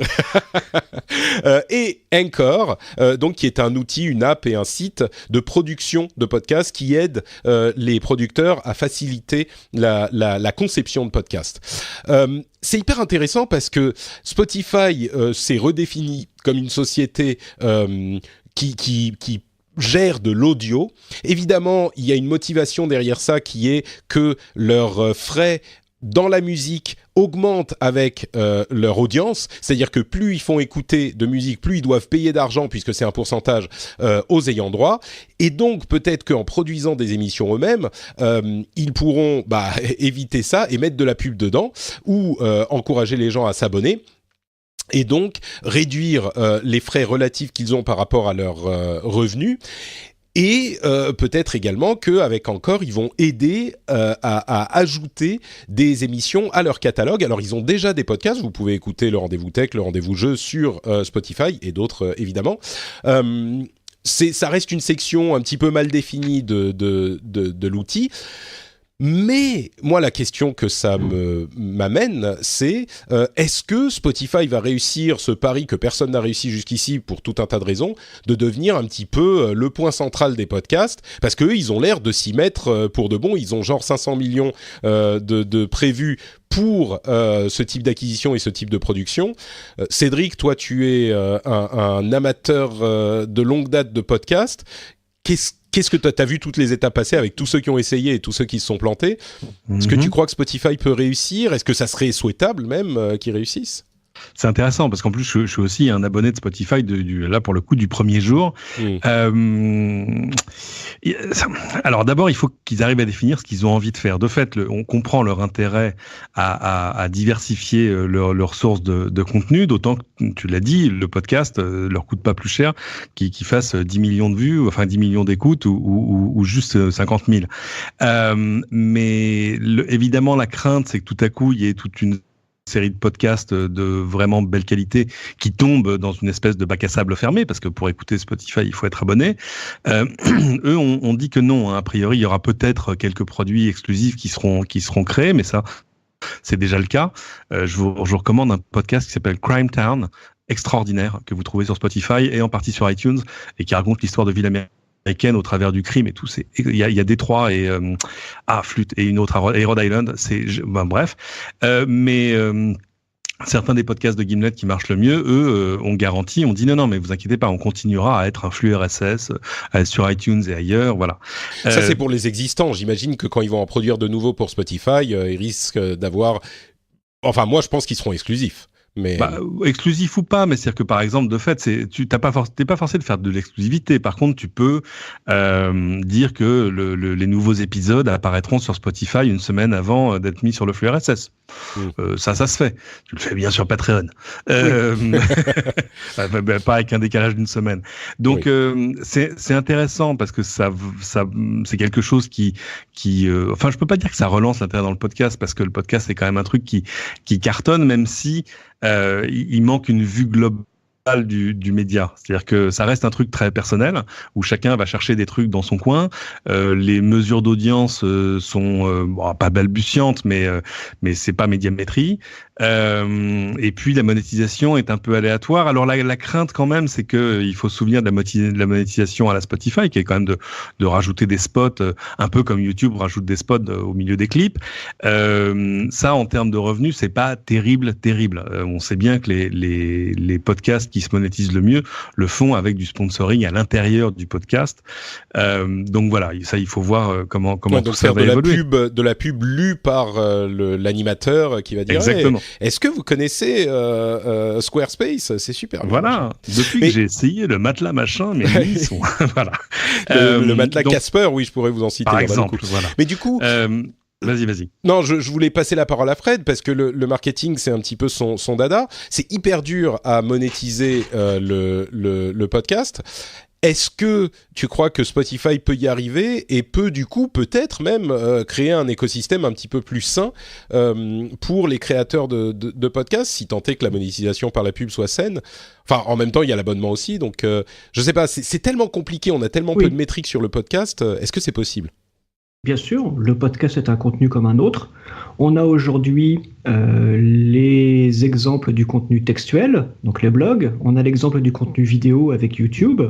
Et Anchor, donc qui est un outil, une app et un site de production de podcasts qui aide les producteurs à faciliter la conception de podcasts. C'est hyper intéressant parce que Spotify s'est redéfini comme une société qui gère de l'audio. Évidemment, il y a une motivation derrière ça qui est que leurs frais dans la musique augmentent avec leur audience, c'est-à-dire que plus ils font écouter de musique, plus ils doivent payer d'argent puisque c'est un pourcentage aux ayants droit, et donc peut-être qu'en produisant des émissions eux-mêmes, ils pourront éviter ça et mettre de la pub dedans ou encourager les gens à s'abonner. Et donc réduire les frais relatifs qu'ils ont par rapport à leurs revenus. Et peut-être également qu'avec Anchor, ils vont aider à ajouter des émissions à leur catalogue. Alors, ils ont déjà des podcasts. Vous pouvez écouter le Rendez-vous Tech, le Rendez-vous Jeu sur Spotify et d'autres, évidemment. Ça reste une section un petit peu mal définie de l'outil. Mais moi, la question que ça m'amène, c'est est-ce que Spotify va réussir ce pari que personne n'a réussi jusqu'ici pour tout un tas de raisons, de devenir un petit peu le point central des podcasts, parce qu'eux, ils ont l'air de s'y mettre pour de bon. Ils ont genre 500 millions de prévus pour ce type d'acquisition et ce type de production. Cédric, toi, tu es un amateur de longue date de podcasts. Qu'est-ce que tu as vu toutes les étapes passer avec tous ceux qui ont essayé et tous ceux qui se sont plantés? Est-ce que tu crois que Spotify peut réussir? Est-ce que ça serait souhaitable même qu'ils réussissent? C'est intéressant parce qu'en plus je suis aussi un abonné de Spotify là pour le coup du premier jour. Alors d'abord il faut qu'ils arrivent à définir ce qu'ils ont envie de faire. De fait, on comprend leur intérêt à diversifier leurs sources de contenu, d'autant que tu l'as dit, le podcast leur coûte pas plus cher qu'ils fassent 10 millions de vues, enfin 10 millions d'écoutes ou juste 50 000. Mais évidemment la crainte c'est que tout à coup il y ait toute une série de podcasts de vraiment belle qualité qui tombent dans une espèce de bac à sable fermé, parce que pour écouter Spotify, il faut être abonné. Eux, on dit que non. Hein. A priori, il y aura peut-être quelques produits exclusifs qui seront créés, mais ça, c'est déjà le cas. Je vous recommande un podcast qui s'appelle Crime Town, extraordinaire, que vous trouvez sur Spotify et en partie sur iTunes, et qui raconte l'histoire de ville américaine au travers du crime et tout. Il y a Détroit et Flûte et une autre et Rhode Island. Bref. Mais certains des podcasts de Gimlet qui marchent le mieux, eux, ont garanti, on dit non, mais vous inquiétez pas, on continuera à être un flux RSS sur iTunes et ailleurs, voilà. Ça, c'est pour les existants. J'imagine que quand ils vont en produire de nouveaux pour Spotify, ils risquent d'avoir... Enfin, moi, je pense qu'ils seront exclusifs. Mais... exclusif ou pas, mais c'est-à-dire que par exemple, de fait, t'es pas forcé de faire de l'exclusivité. Par contre, tu peux dire que les nouveaux épisodes apparaîtront sur Spotify une semaine avant d'être mis sur le flux RSS. Ça se fait. Tu le fais bien sur Patreon. Pas avec un décalage d'une semaine. Donc c'est intéressant parce que ça c'est quelque chose qui enfin je peux pas dire que ça relance l'intérêt dans le podcast, parce que le podcast c'est quand même un truc qui cartonne, même si il manque une vue globale du média. C'est-à-dire que ça reste un truc très personnel où chacun va chercher des trucs dans son coin. Les mesures d'audience sont pas balbutiantes, mais c'est pas médiamétrie. Et puis la monétisation est un peu aléatoire. Alors la crainte quand même, c'est que il faut se souvenir de la monétisation à la Spotify, qui est quand même de rajouter des spots, un peu comme YouTube rajoute des spots au milieu des clips. Ça, en termes de revenus, c'est pas terrible. On sait bien que les podcasts qui se monétisent le mieux le font avec du sponsoring à l'intérieur du podcast. Donc voilà, ça il faut voir comment tout ça va évoluer. De la pub lue par l'animateur qui va dire. Exactement. Est-ce que vous connaissez Squarespace? C'est super. Voilà. Depuis que j'ai essayé le matelas machin, mais ils sont voilà. Le matelas Casper, oui, je pourrais vous en citer. Par exemple, voilà. Mais du coup. Vas-y. Non, je voulais passer la parole à Fred, parce que le marketing, c'est un petit peu son dada. C'est hyper dur à monétiser le podcast. Est-ce que tu crois que Spotify peut y arriver et peut du coup peut-être même créer un écosystème un petit peu plus sain pour les créateurs de podcasts, si tant est que la monétisation par la pub soit saine? Enfin, en même temps, il y a l'abonnement aussi, donc je sais pas, c'est tellement compliqué, on a tellement peu de métriques sur le podcast. Est-ce que c'est possible? Bien sûr, le podcast est un contenu comme un autre. On a aujourd'hui les exemples du contenu textuel, donc les blogs. On a l'exemple du contenu vidéo avec YouTube.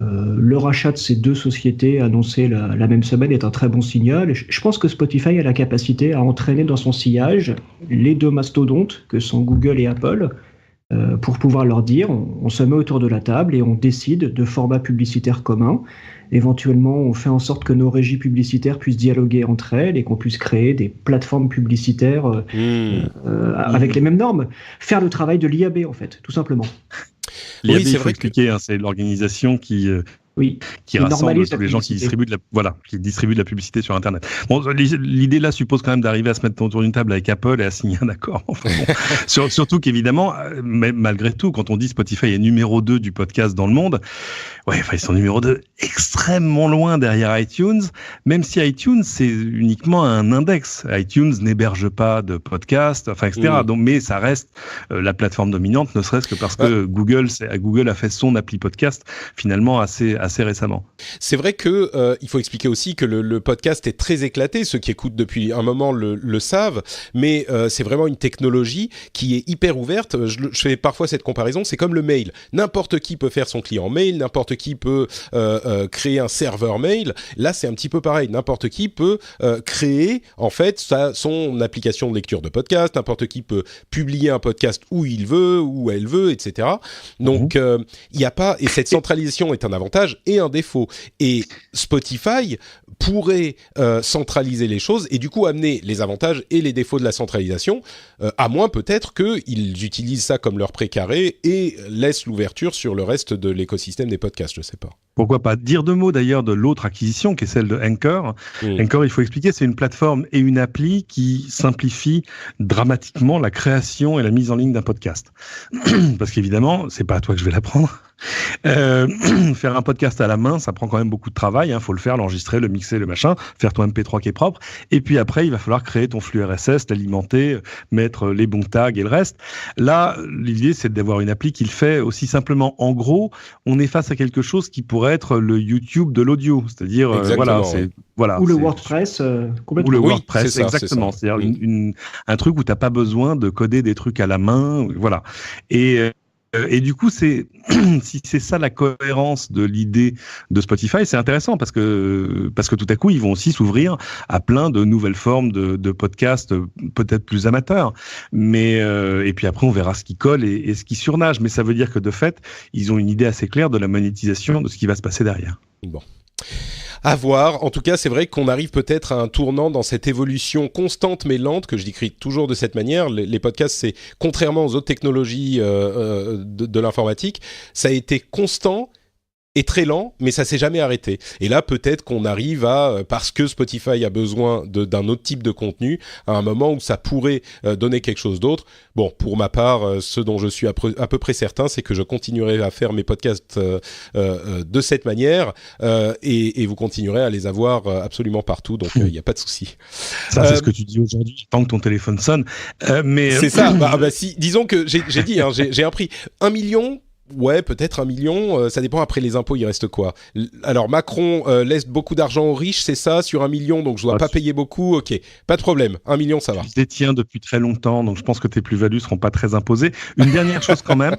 Le rachat de ces deux sociétés annoncé la même semaine est un très bon signal. Je pense que Spotify a la capacité à entraîner dans son sillage les deux mastodontes que sont Google et Apple, pour pouvoir leur dire, on se met autour de la table et on décide de formats publicitaires communs. Éventuellement, on fait en sorte que nos régies publicitaires puissent dialoguer entre elles et qu'on puisse créer des plateformes publicitaires avec les mêmes normes. Faire le travail de l'IAB, en fait, tout simplement. L'IAB, il faut expliquer, c'est l'organisation qui rassemble tous les gens qui distribuent de la publicité sur Internet. Bon, l'idée là suppose quand même d'arriver à se mettre autour d'une table avec Apple et à signer un accord. Enfin, bon. Surtout qu'évidemment, malgré tout, quand on dit Spotify est numéro 2 du podcast dans le monde, ils sont numéro 2 extrêmement loin derrière iTunes, même si iTunes c'est uniquement un index. iTunes n'héberge pas de podcast, etc. Donc, mais ça reste la plateforme dominante, ne serait-ce que parce que Google a fait son appli podcast finalement assez assez récemment. C'est vrai que il faut expliquer aussi que le podcast est très éclaté. Ceux qui écoutent depuis un moment le savent, mais c'est vraiment une technologie qui est hyper ouverte. Je fais parfois cette comparaison. C'est comme le mail. N'importe qui peut faire son client mail, n'importe qui peut créer un serveur mail. Là, c'est un petit peu pareil. N'importe qui peut créer en fait son application de lecture de podcast. N'importe qui peut publier un podcast où il veut, où elle veut, etc. Donc, il n'y a pas... Et cette centralisation est un avantage et un défaut. Et Spotify pourrait centraliser les choses et du coup amener les avantages et les défauts de la centralisation, à moins peut-être qu'ils utilisent ça comme leur précaré et laissent l'ouverture sur le reste de l'écosystème des podcasts, je ne sais pas. Pourquoi pas dire deux mots d'ailleurs de l'autre acquisition qui est celle de Anchor. Anchor, il faut expliquer, c'est une plateforme et une appli qui simplifie dramatiquement la création et la mise en ligne d'un podcast. Parce qu'évidemment, c'est pas à toi que je vais l'apprendre. Faire un podcast à la main, ça prend quand même beaucoup de travail. Faut le faire, l'enregistrer, le mixer, le machin, faire ton MP3 qui est propre. Et puis après, il va falloir créer ton flux RSS, l'alimenter, mettre les bons tags et le reste. Là, l'idée, c'est d'avoir une appli qui le fait aussi simplement. En gros, on est face à quelque chose qui pourrait être le YouTube de l'audio, c'est-à-dire ou le WordPress complètement. Ou le WordPress, c'est ça, exactement. C'est ça. C'est-à-dire un truc où t'as pas besoin de coder des trucs à la main, voilà. Et du coup, si c'est ça la cohérence de l'idée de Spotify, c'est intéressant parce que tout à coup, ils vont aussi s'ouvrir à plein de nouvelles formes de podcasts, peut-être plus amateurs. Mais et puis après, on verra ce qui colle et ce qui surnage. Mais ça veut dire que de fait, ils ont une idée assez claire de la monétisation de ce qui va se passer derrière. Bon. À voir. En tout cas, c'est vrai qu'on arrive peut-être à un tournant dans cette évolution constante mais lente que je décris toujours de cette manière. Les podcasts, c'est contrairement aux autres technologies de l'informatique, ça a été constant et très lent, mais ça s'est jamais arrêté. Et là, peut-être qu'on arrive parce que Spotify a besoin d'un autre type de contenu, à un moment où ça pourrait donner quelque chose d'autre. Bon, pour ma part, ce dont je suis à peu près certain, c'est que je continuerai à faire mes podcasts de cette manière, et vous continuerez à les avoir absolument partout, donc il n'y a pas de souci. Ça, c'est ce que tu dis aujourd'hui, tant que ton téléphone sonne. Mais c'est ça. Si, disons que j'ai dit, j'ai un prix 1 million. Ouais, peut-être 1 million, ça dépend après les impôts, il reste quoi. Alors Macron laisse beaucoup d'argent aux riches, c'est ça, sur 1 million, donc je dois pas payer beaucoup, ok, pas de problème, 1 million ça va. Tu détiens depuis très longtemps, donc je pense que tes plus-values seront pas très imposées. Une dernière chose quand même,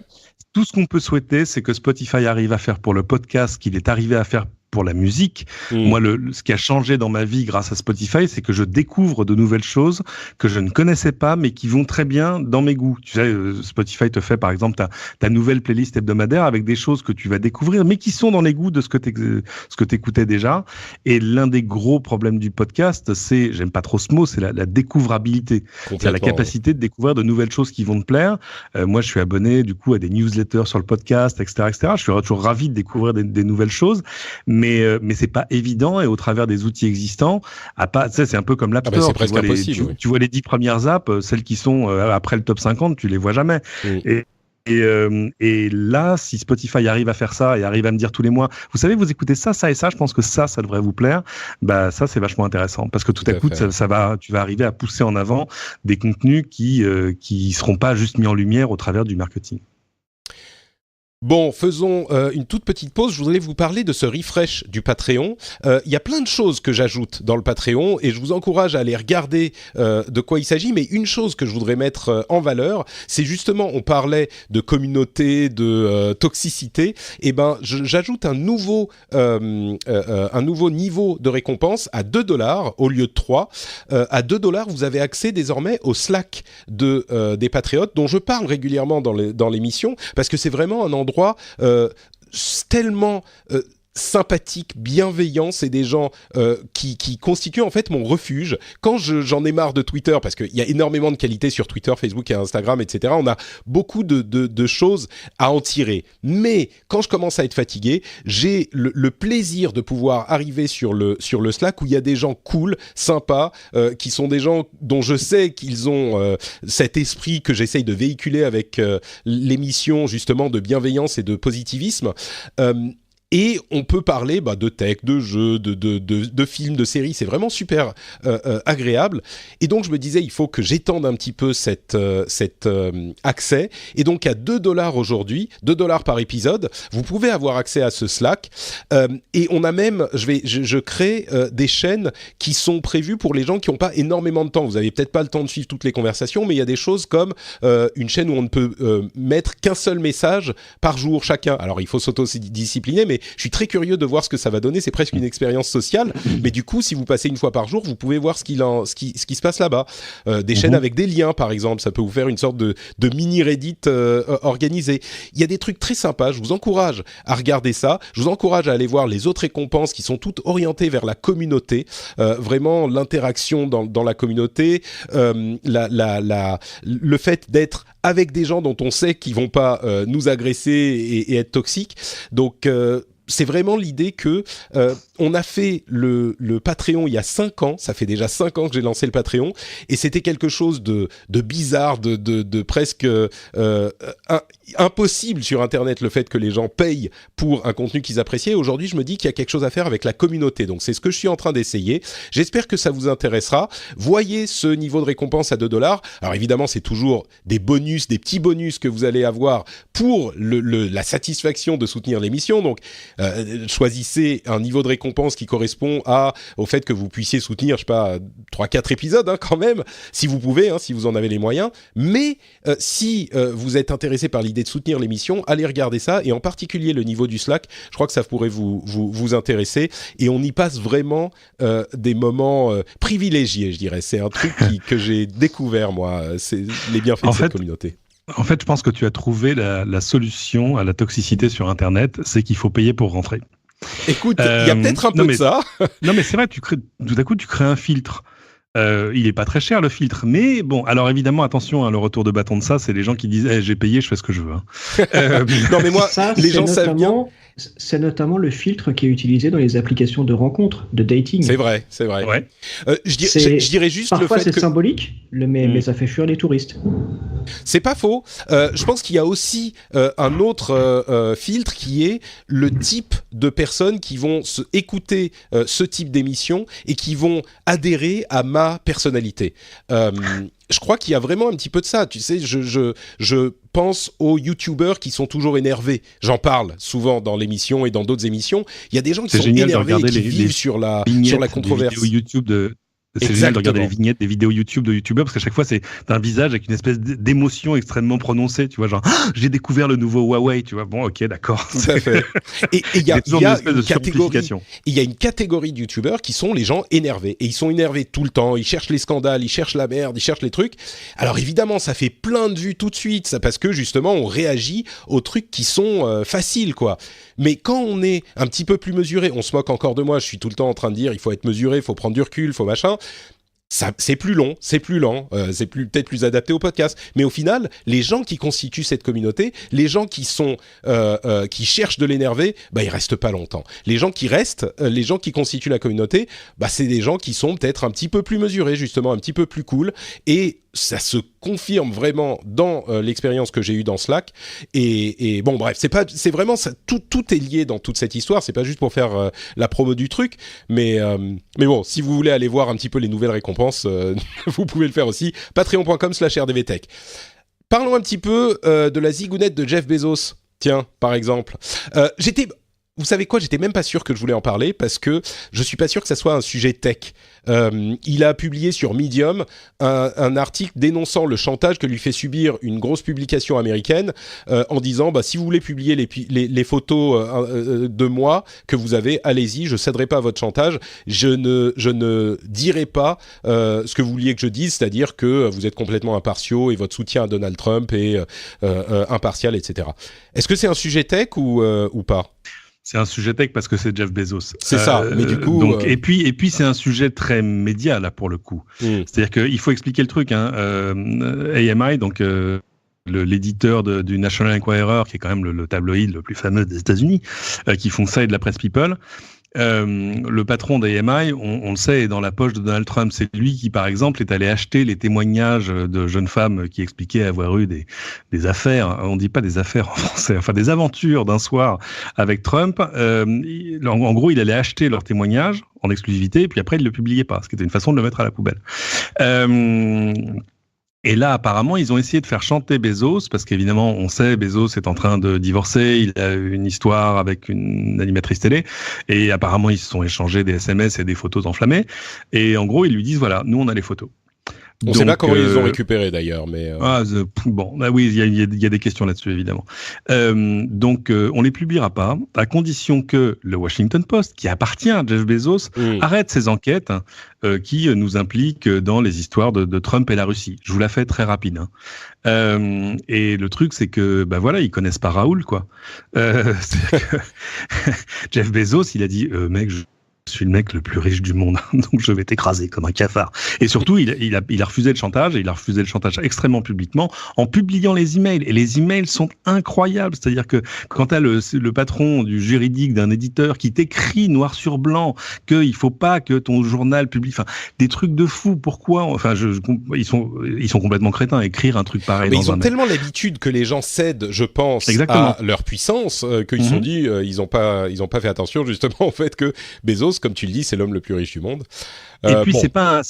tout ce qu'on peut souhaiter, c'est que Spotify arrive à faire pour le podcast qu'il est arrivé à faire pour la musique. Moi, ce qui a changé dans ma vie grâce à Spotify, c'est que je découvre de nouvelles choses que je ne connaissais pas, mais qui vont très bien dans mes goûts. Tu sais, Spotify te fait, par exemple, ta nouvelle playlist hebdomadaire avec des choses que tu vas découvrir, mais qui sont dans les goûts de ce que t'écoutais déjà. Et l'un des gros problèmes du podcast, c'est, j'aime pas trop ce mot, c'est la découvrabilité. C'est la capacité de découvrir de nouvelles choses qui vont te plaire. Moi, je suis abonné, du coup, à des newsletters sur le podcast, etc., etc. Je suis toujours ravi de découvrir des nouvelles choses. Mais c'est pas évident, et au travers des outils existants, tu sais, c'est un peu comme l'App Store. C'est presque impossible. Tu vois les 10 premières apps, celles qui sont après le top 50, tu les vois jamais. Et là, si Spotify arrive à faire ça et arrive à me dire tous les mois, vous savez, vous écoutez ça, ça et ça, je pense que ça devrait vous plaire. Bah ça, c'est vachement intéressant parce que tout à coup, tu vas arriver à pousser en avant des contenus qui seront pas juste mis en lumière au travers du marketing. Bon, faisons une toute petite pause. Je voudrais vous parler de ce refresh du Patreon. Il y a plein de choses que j'ajoute dans le Patreon et je vous encourage à aller regarder de quoi il s'agit. Mais une chose que je voudrais mettre en valeur, c'est justement, on parlait de communauté, de toxicité. Et ben, j'ajoute un nouveau niveau de récompense à $2 au lieu de 3. À $2, vous avez accès désormais au Slack des Patriotes, dont je parle régulièrement dans l'émission, parce que c'est vraiment un endroit tellement sympathique, bienveillant, c'est des gens qui constituent en fait mon refuge. Quand j'en ai marre de Twitter, parce qu'il y a énormément de qualités sur Twitter, Facebook et Instagram, etc. On a beaucoup de choses à en tirer. Mais quand je commence à être fatigué, j'ai le plaisir de pouvoir arriver sur le Slack où il y a des gens cool, sympas, qui sont des gens dont je sais qu'ils ont cet esprit que j'essaye de véhiculer avec l'émission justement de bienveillance et de positivisme. et on peut parler de tech, de jeux, de films, de séries. C'est vraiment super agréable. Et donc je me disais, il faut que j'étende un petit peu cet accès. Et donc à $2 aujourd'hui, $2 par épisode, vous pouvez avoir accès à ce Slack. Et on a même, je crée des chaînes qui sont prévues pour les gens qui n'ont pas énormément de temps. Vous avez peut-être pas le temps de suivre toutes les conversations, mais il y a des choses comme une chaîne où on ne peut mettre qu'un seul message par jour chacun. Alors il faut s'auto-discipliner, mais je suis très curieux de voir ce que ça va donner. C'est presque une expérience sociale, mais du coup, si vous passez une fois par jour, vous pouvez voir ce qui se passe là-bas. Des chaînes avec des liens, par exemple, ça peut vous faire une sorte de mini Reddit organisé. Il y a des trucs très sympas. Je vous encourage à regarder ça. Je vous encourage à aller voir les autres récompenses qui sont toutes orientées vers la communauté. Vraiment l'interaction dans la communauté, le fait d'être avec des gens dont on sait qu'ils vont pas nous agresser et être toxiques. Donc c'est vraiment l'idée que on a fait le Patreon il y a 5 ans. Ça fait déjà 5 ans que j'ai lancé le Patreon, et c'était quelque chose de bizarre, de presque impossible sur Internet, le fait que les gens payent pour un contenu qu'ils appréciaient. Aujourd'hui, je me dis qu'il y a quelque chose à faire avec la communauté. Donc c'est ce que je suis en train d'essayer. J'espère que ça vous intéressera. Voyez ce niveau de récompense à $2. Alors évidemment, c'est toujours des bonus, des petits bonus que vous allez avoir pour la satisfaction de soutenir l'émission. Donc choisissez un niveau de récompense qui correspond au fait que vous puissiez soutenir, je sais pas, 3-4 épisodes quand même, si vous pouvez, si vous en avez les moyens. Mais si vous êtes intéressé par l'idée de soutenir l'émission, allez regarder ça, et en particulier le niveau du Slack. Je crois que ça pourrait vous intéresser, et on y passe vraiment des moments privilégiés, je dirais. C'est un truc que j'ai découvert, moi, c'est les bienfaits de cette communauté. En fait, je pense que tu as trouvé la solution à la toxicité sur Internet, c'est qu'il faut payer pour rentrer. Écoute, il y a peut-être un peu de ça. Non, mais c'est vrai, tout à coup, tu crées un filtre. Il est pas très cher, le filtre, mais bon, alors évidemment, attention, le retour de bâton de ça, c'est les gens qui disent j'ai payé, je fais ce que je veux. Non, mais moi, les gens savent bien. C'est notamment le filtre qui est utilisé dans les applications de rencontres, de dating. C'est vrai. Ouais. Je dirais juste parfois le fait c'est symbolique, mais ça fait fuir les touristes. C'est pas faux. Je pense qu'il y a aussi un autre filtre qui est le type de personnes qui vont écouter ce type d'émission et qui vont adhérer à ma personnalité. Je crois qu'il y a vraiment un petit peu de ça. Tu sais, je pense aux YouTubers qui sont toujours énervés. J'en parle souvent dans l'émission et dans d'autres émissions. Il y a des gens qui sont énervés et qui vivent sur la controverse. C'est génial de regarder les vignettes des vidéos YouTube de YouTubeurs, parce qu'à chaque fois, c'est un visage avec une espèce d'émotion extrêmement prononcée, tu vois, genre j'ai découvert le nouveau Huawei, tu vois, bon, ok, d'accord. Tout à fait. Et il y a une catégorie de YouTubeurs qui sont les gens énervés, et ils sont énervés tout le temps, ils cherchent les scandales, ils cherchent la merde, ils cherchent les trucs. Alors évidemment, ça fait plein de vues tout de suite, ça, parce que justement, on réagit aux trucs qui sont faciles, quoi. Mais quand on est un petit peu plus mesuré, on se moque encore de moi, je suis tout le temps en train de dire il faut être mesuré, il faut prendre du recul, il faut machin. Ça, c'est plus long, c'est plus lent, c'est peut-être plus adapté au podcast. Mais au final, les gens qui constituent cette communauté, les gens qui cherchent de l'énerver, ils restent pas longtemps. Les gens qui restent, les gens qui constituent la communauté, c'est des gens qui sont peut-être un petit peu plus mesurés, justement, un petit peu plus cool. Et ça se confirme vraiment dans l'expérience que j'ai eue dans Slack. Et bon, bref, c'est vraiment ça, tout est lié dans toute cette histoire. C'est pas juste pour faire la promo du truc, mais bon, si vous voulez aller voir un petit peu les nouvelles récompenses, vous pouvez le faire aussi. Patreon.com/rdvtech. Parlons un petit peu de la zigounette de Jeff Bezos. Tiens, par exemple, vous savez quoi, j'étais même pas sûr que je voulais en parler parce que je suis pas sûr que ça soit un sujet tech. Il a publié sur Medium un article dénonçant le chantage que lui fait subir une grosse publication américaine en disant si vous voulez publier les photos de moi que vous avez, allez-y, je céderai pas à votre chantage, je ne dirai pas ce que vous vouliez que je dise, c'est-à-dire que vous êtes complètement impartiaux et votre soutien à Donald Trump est impartial, etc. Est-ce que c'est un sujet tech ou pas ? C'est un sujet tech parce que c'est Jeff Bezos. C'est ça, mais du coup... Et puis c'est un sujet très média, là, pour le coup. C'est-à-dire qu'il faut expliquer le truc. AMI, donc l'éditeur du National Enquirer, qui est quand même le tabloïd le plus fameux des États-Unis, qui font ça, et de la presse People, le patron d'AMI, on le sait, est dans la poche de Donald Trump. C'est lui qui, par exemple, est allé acheter les témoignages de jeunes femmes qui expliquaient avoir eu des affaires, on dit pas des affaires en français, enfin des aventures d'un soir avec Trump. En gros, il allait acheter leurs témoignages en exclusivité, puis après, il le publiait pas, ce qui était une façon de le mettre à la poubelle. Et là, apparemment, ils ont essayé de faire chanter Bezos, parce qu'évidemment, on sait, Bezos est en train de divorcer, il a une histoire avec une animatrice télé, et apparemment, ils se sont échangés des SMS et des photos enflammées, et en gros, ils lui disent, voilà, nous, on a les photos. On ne sait pas comment ils les ont récupérés d'ailleurs, mais bon, bah oui, il y a des questions là-dessus évidemment. Donc, on les publiera pas, à condition que le Washington Post, qui appartient à Jeff Bezos, arrête ses enquêtes qui nous impliquent dans les histoires de Trump et la Russie. Je vous la fais très rapide. Et le truc, c'est que, bah voilà, ils connaissent pas Raoul, quoi. Jeff Bezos, il a dit, mec, je suis le mec le plus riche du monde, donc je vais t'écraser comme un cafard. Et surtout, il a refusé le chantage, et il a refusé le chantage extrêmement publiquement, en publiant les emails. Et les emails sont incroyables. C'est-à-dire que quand tu as le patron du juridique d'un éditeur qui t'écrit noir sur blanc qu'il faut pas que ton journal publie, enfin, des trucs de fou. Pourquoi? Enfin, ils sont complètement crétins. Écrire un truc pareil. Mais ils ont tellement l'habitude que les gens cèdent, je pense, à leur puissance, qu'ils se sont dit, ils ont pas fait attention justement au fait que Bezos, comme tu le dis, c'est l'homme le plus riche du monde. Et puis c'est pas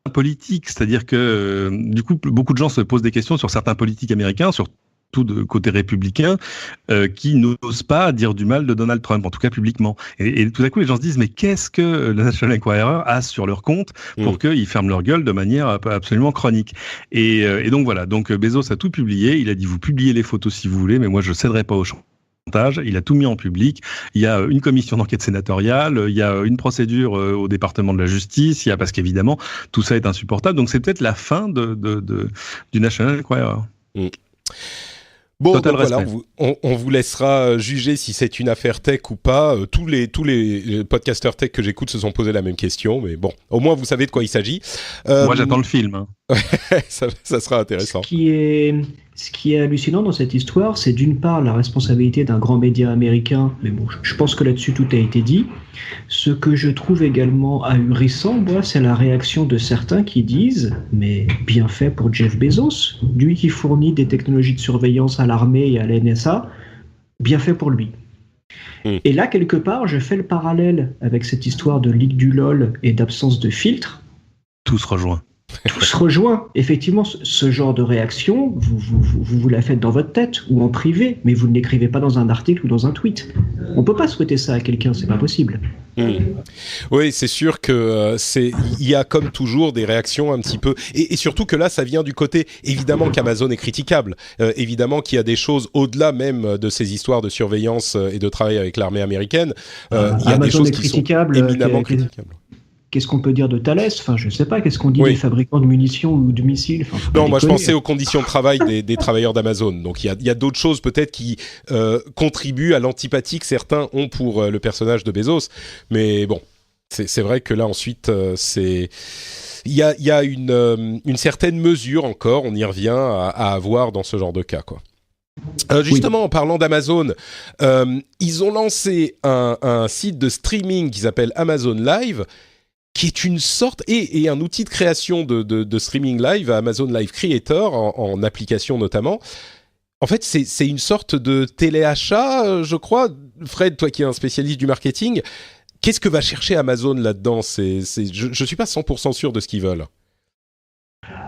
un politique, c'est-à-dire que du coup beaucoup de gens se posent des questions sur certains politiques américains, surtout de côté républicain, qui n'osent pas dire du mal de Donald Trump, en tout cas publiquement. Et tout à coup les gens se disent mais qu'est-ce que le National Enquirer a sur leur compte pour qu'ils ferment leur gueule de manière absolument chronique. Et donc voilà, donc Bezos a tout publié, il a dit vous publiez les photos si vous voulez, mais moi je céderai pas au chantage. Il a tout mis en public. Il y a une commission d'enquête sénatoriale, il y a une procédure au département de la justice, parce qu'évidemment, tout ça est insupportable. Donc, c'est peut-être la fin du National Enquirer. Bon, donc voilà, on vous laissera juger si c'est une affaire tech ou pas. Tous les podcasteurs tech que j'écoute se sont posé la même question, mais bon, au moins vous savez de quoi il s'agit. Moi, j'attends le film. ça sera intéressant. Ce qui est hallucinant dans cette histoire, c'est d'une part la responsabilité d'un grand média américain, mais bon, je pense que là-dessus tout a été dit. Ce que je trouve également ahurissant, moi, c'est la réaction de certains qui disent « mais bien fait pour Jeff Bezos, lui qui fournit des technologies de surveillance à l'armée et à la NSA, bien fait pour lui ». Et là, quelque part, je fais le parallèle avec cette histoire de leak du LOL et d'absence de filtre. Tout se rejoint. Tout se rejoint. Effectivement, ce genre de réaction, vous la faites dans votre tête ou en privé, mais vous ne l'écrivez pas dans un article ou dans un tweet. On peut pas souhaiter ça à quelqu'un, c'est pas possible. Oui, c'est sûr que il y a comme toujours des réactions un petit peu, et surtout que là, ça vient du côté évidemment qu'Amazon est critiquable, évidemment qu'il y a des choses au-delà même de ces histoires de surveillance et de travail avec l'armée américaine. Il y a Amazon des choses qui sont éminemment critiquables. Qu'est-ce qu'on peut dire de Thales? Enfin, je sais pas. Qu'est-ce qu'on dit des fabricants de munitions ou de missiles? Non, moi je pensais aux conditions de travail des travailleurs d'Amazon. Donc il y a d'autres choses peut-être qui contribuent à l'antipathie que certains ont pour le personnage de Bezos. Mais bon, c'est vrai que là ensuite il y a une certaine mesure encore. On y revient à avoir dans ce genre de cas, quoi. Justement, en parlant d'Amazon, ils ont lancé un site de streaming qui s'appelle Amazon Live, qui est une sorte, et un outil de création de streaming live, Amazon Live Creator, en application notamment. En fait, c'est une sorte de téléachat, je crois. Fred, toi qui es un spécialiste du marketing, qu'est-ce que va chercher Amazon là-dedans? Je ne suis pas 100% sûr de ce qu'ils veulent.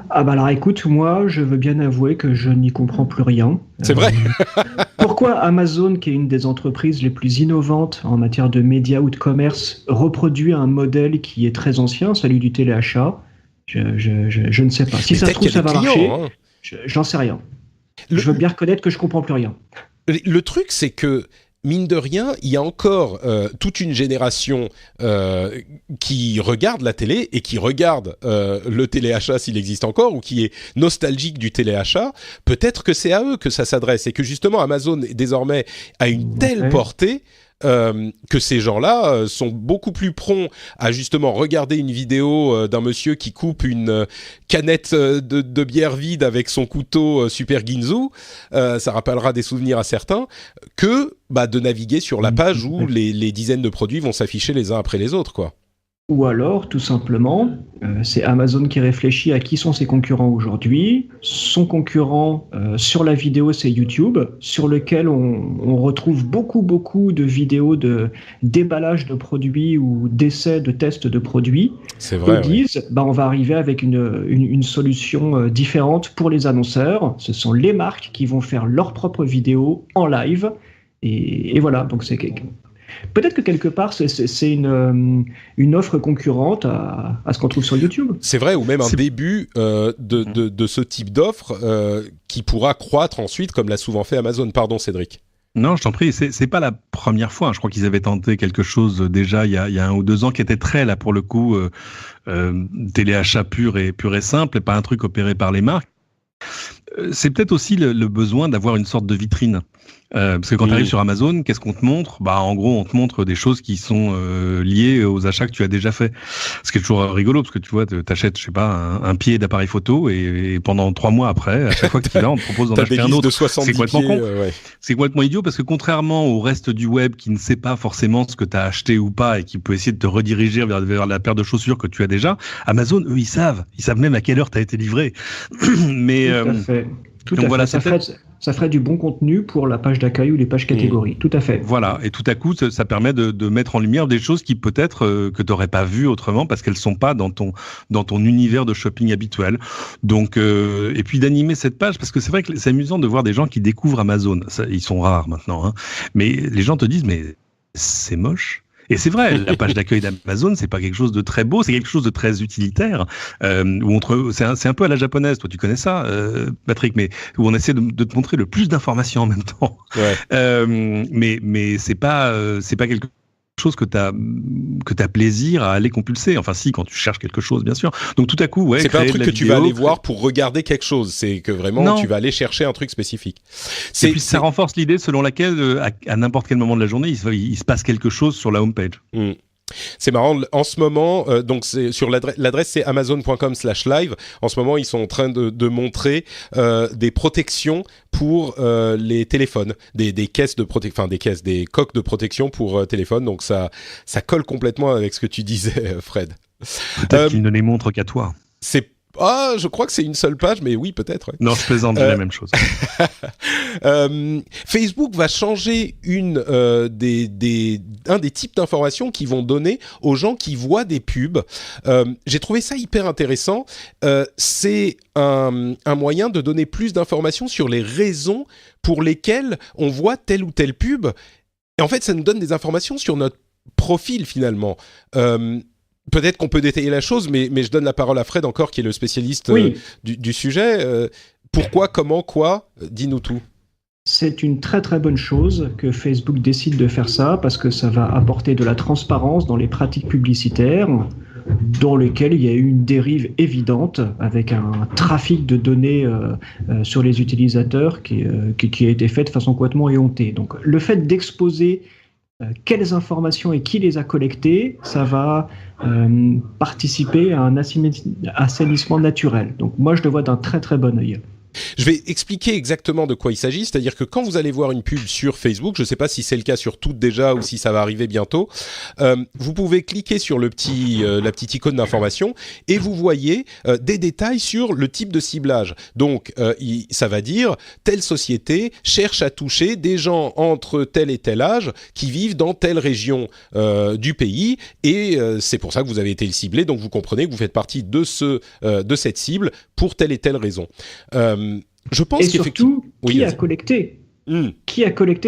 Ah bah alors écoute, moi je veux bien avouer que je n'y comprends plus rien. C'est vrai. Pourquoi Amazon, qui est une des entreprises les plus innovantes en matière de médias ou de commerce, reproduit un modèle qui est très ancien, celui du téléachat? Je ne sais pas. Si ça se trouve, ça va marcher. Hein. J'en sais rien. Je veux bien reconnaître que je comprends plus rien. Le truc, c'est que mine de rien, il y a encore toute une génération qui regarde la télé et qui regarde le téléachat s'il existe encore, ou qui est nostalgique du téléachat. Peut-être que c'est à eux que ça s'adresse, et que justement Amazon désormais a une telle portée que ces gens-là sont beaucoup plus prompts à justement regarder une vidéo d'un monsieur qui coupe une canette de bière vide avec son couteau Super Ginzu, ça rappellera des souvenirs à certains, que de naviguer sur la page où les dizaines de produits vont s'afficher les uns après les autres, quoi. Ou alors, tout simplement, c'est Amazon qui réfléchit à qui sont ses concurrents aujourd'hui. Son concurrent sur la vidéo, c'est YouTube, sur lequel on retrouve beaucoup de vidéos de déballage de produits ou d'essais, de tests de produits. C'est vrai. Ils disent, on va arriver avec une solution différente pour les annonceurs. Ce sont les marques qui vont faire leurs propres vidéos en live. Et voilà, donc c'est... Peut-être que quelque part, c'est une offre concurrente à ce qu'on trouve sur YouTube. C'est vrai, ou même un début de ce type d'offre qui pourra croître ensuite, comme l'a souvent fait Amazon. Pardon, Cédric. Non, je t'en prie, c'est pas la première fois. Je crois qu'ils avaient tenté quelque chose déjà il y a 1 ou 2 ans qui était très, là, pour le coup, téléachat pur et simple, et pas un truc opéré par les marques. C'est peut-être aussi le besoin d'avoir une sorte de vitrine. Parce que quand tu arrives sur Amazon, qu'est-ce qu'on te montre ? En gros, on te montre des choses qui sont liées aux achats que tu as déjà fait. Ce qui est toujours rigolo, parce que tu vois, t'achètes, je sais pas, un pied d'appareil photo, et pendant 3 mois après, à chaque fois que tu vas, on te propose d'en acheter un autre. C'est complètement con. Ouais. C'est complètement idiot, parce que contrairement au reste du web qui ne sait pas forcément ce que tu as acheté ou pas, et qui peut essayer de te rediriger vers la paire de chaussures que tu as déjà, Amazon, eux, ils savent même à quelle heure tu as été livré. Mais tout à fait. Tout donc à voilà, fait. Ça ferait du bon contenu pour la page d'accueil ou les pages catégories. Tout à fait. Voilà, et tout à coup, ça permet de mettre en lumière des choses qui peut-être que tu n'aurais pas vues autrement parce qu'elles sont pas dans ton univers de shopping habituel. Donc, et puis d'animer cette page, parce que c'est vrai que c'est amusant de voir des gens qui découvrent Amazon. Ça, ils sont rares maintenant, hein. Mais les gens te disent, mais c'est moche. Et c'est vrai, la page d'accueil d'Amazon, c'est pas quelque chose de très beau, c'est quelque chose de très utilitaire. C'est un peu à la japonaise, toi tu connais ça, Patrick, mais où on essaie de te montrer le plus d'informations en même temps. Ouais. Mais c'est pas quelque chose que t'as plaisir à aller compulser. Enfin si, quand tu cherches quelque chose, bien sûr. Donc tout à coup, c'est pas un truc que tu vas aller voir pour regarder quelque chose. C'est que vraiment tu vas aller chercher un truc spécifique. Et puis ça renforce l'idée selon laquelle à n'importe quel moment de la journée, il se passe quelque chose sur la homepage. C'est marrant, en ce moment, donc c'est sur l'adresse c'est amazon.com/live. En ce moment, ils sont en train de montrer des protections pour les téléphones, des caisses de protection, des coques de protection pour téléphone. Donc ça colle complètement avec ce que tu disais, Fred. Peut-être qu'ils ne les montrent qu'à toi. Je crois que c'est une seule page, mais oui, peut-être. Ouais. Non, je plaisante, c'est la même chose. Facebook va changer un des types d'informations qu'ils vont donner aux gens qui voient des pubs. J'ai trouvé ça hyper intéressant. C'est un moyen de donner plus d'informations sur les raisons pour lesquelles on voit telle ou telle pub. Et en fait, ça nous donne des informations sur notre profil, finalement. Peut-être qu'on peut détailler la chose, mais je donne la parole à Fred encore, qui est le spécialiste du sujet. Pourquoi, comment, quoi ? Dis-nous tout. C'est une très très bonne chose que Facebook décide de faire ça, parce que ça va apporter de la transparence dans les pratiques publicitaires, dans lesquelles il y a eu une dérive évidente, avec un trafic de données sur les utilisateurs qui a été fait de façon complètement éhontée. Donc le fait d'exposer quelles informations et qui les a collectées, ça va participer à un assainissement naturel. Donc moi, je le vois d'un très très bon œil. Je vais expliquer exactement de quoi il s'agit, c'est-à-dire que quand vous allez voir une pub sur Facebook, je ne sais pas si c'est le cas sur toutes déjà ou si ça va arriver bientôt, vous pouvez cliquer sur la petite icône d'information et vous voyez des détails sur le type de ciblage. Donc, ça va dire telle société cherche à toucher des gens entre tel et tel âge qui vivent dans telle région du pays et c'est pour ça que vous avez été ciblé. Donc, vous comprenez que vous faites partie de cette cible pour telle et telle raison. Je pense et surtout, qui a collecté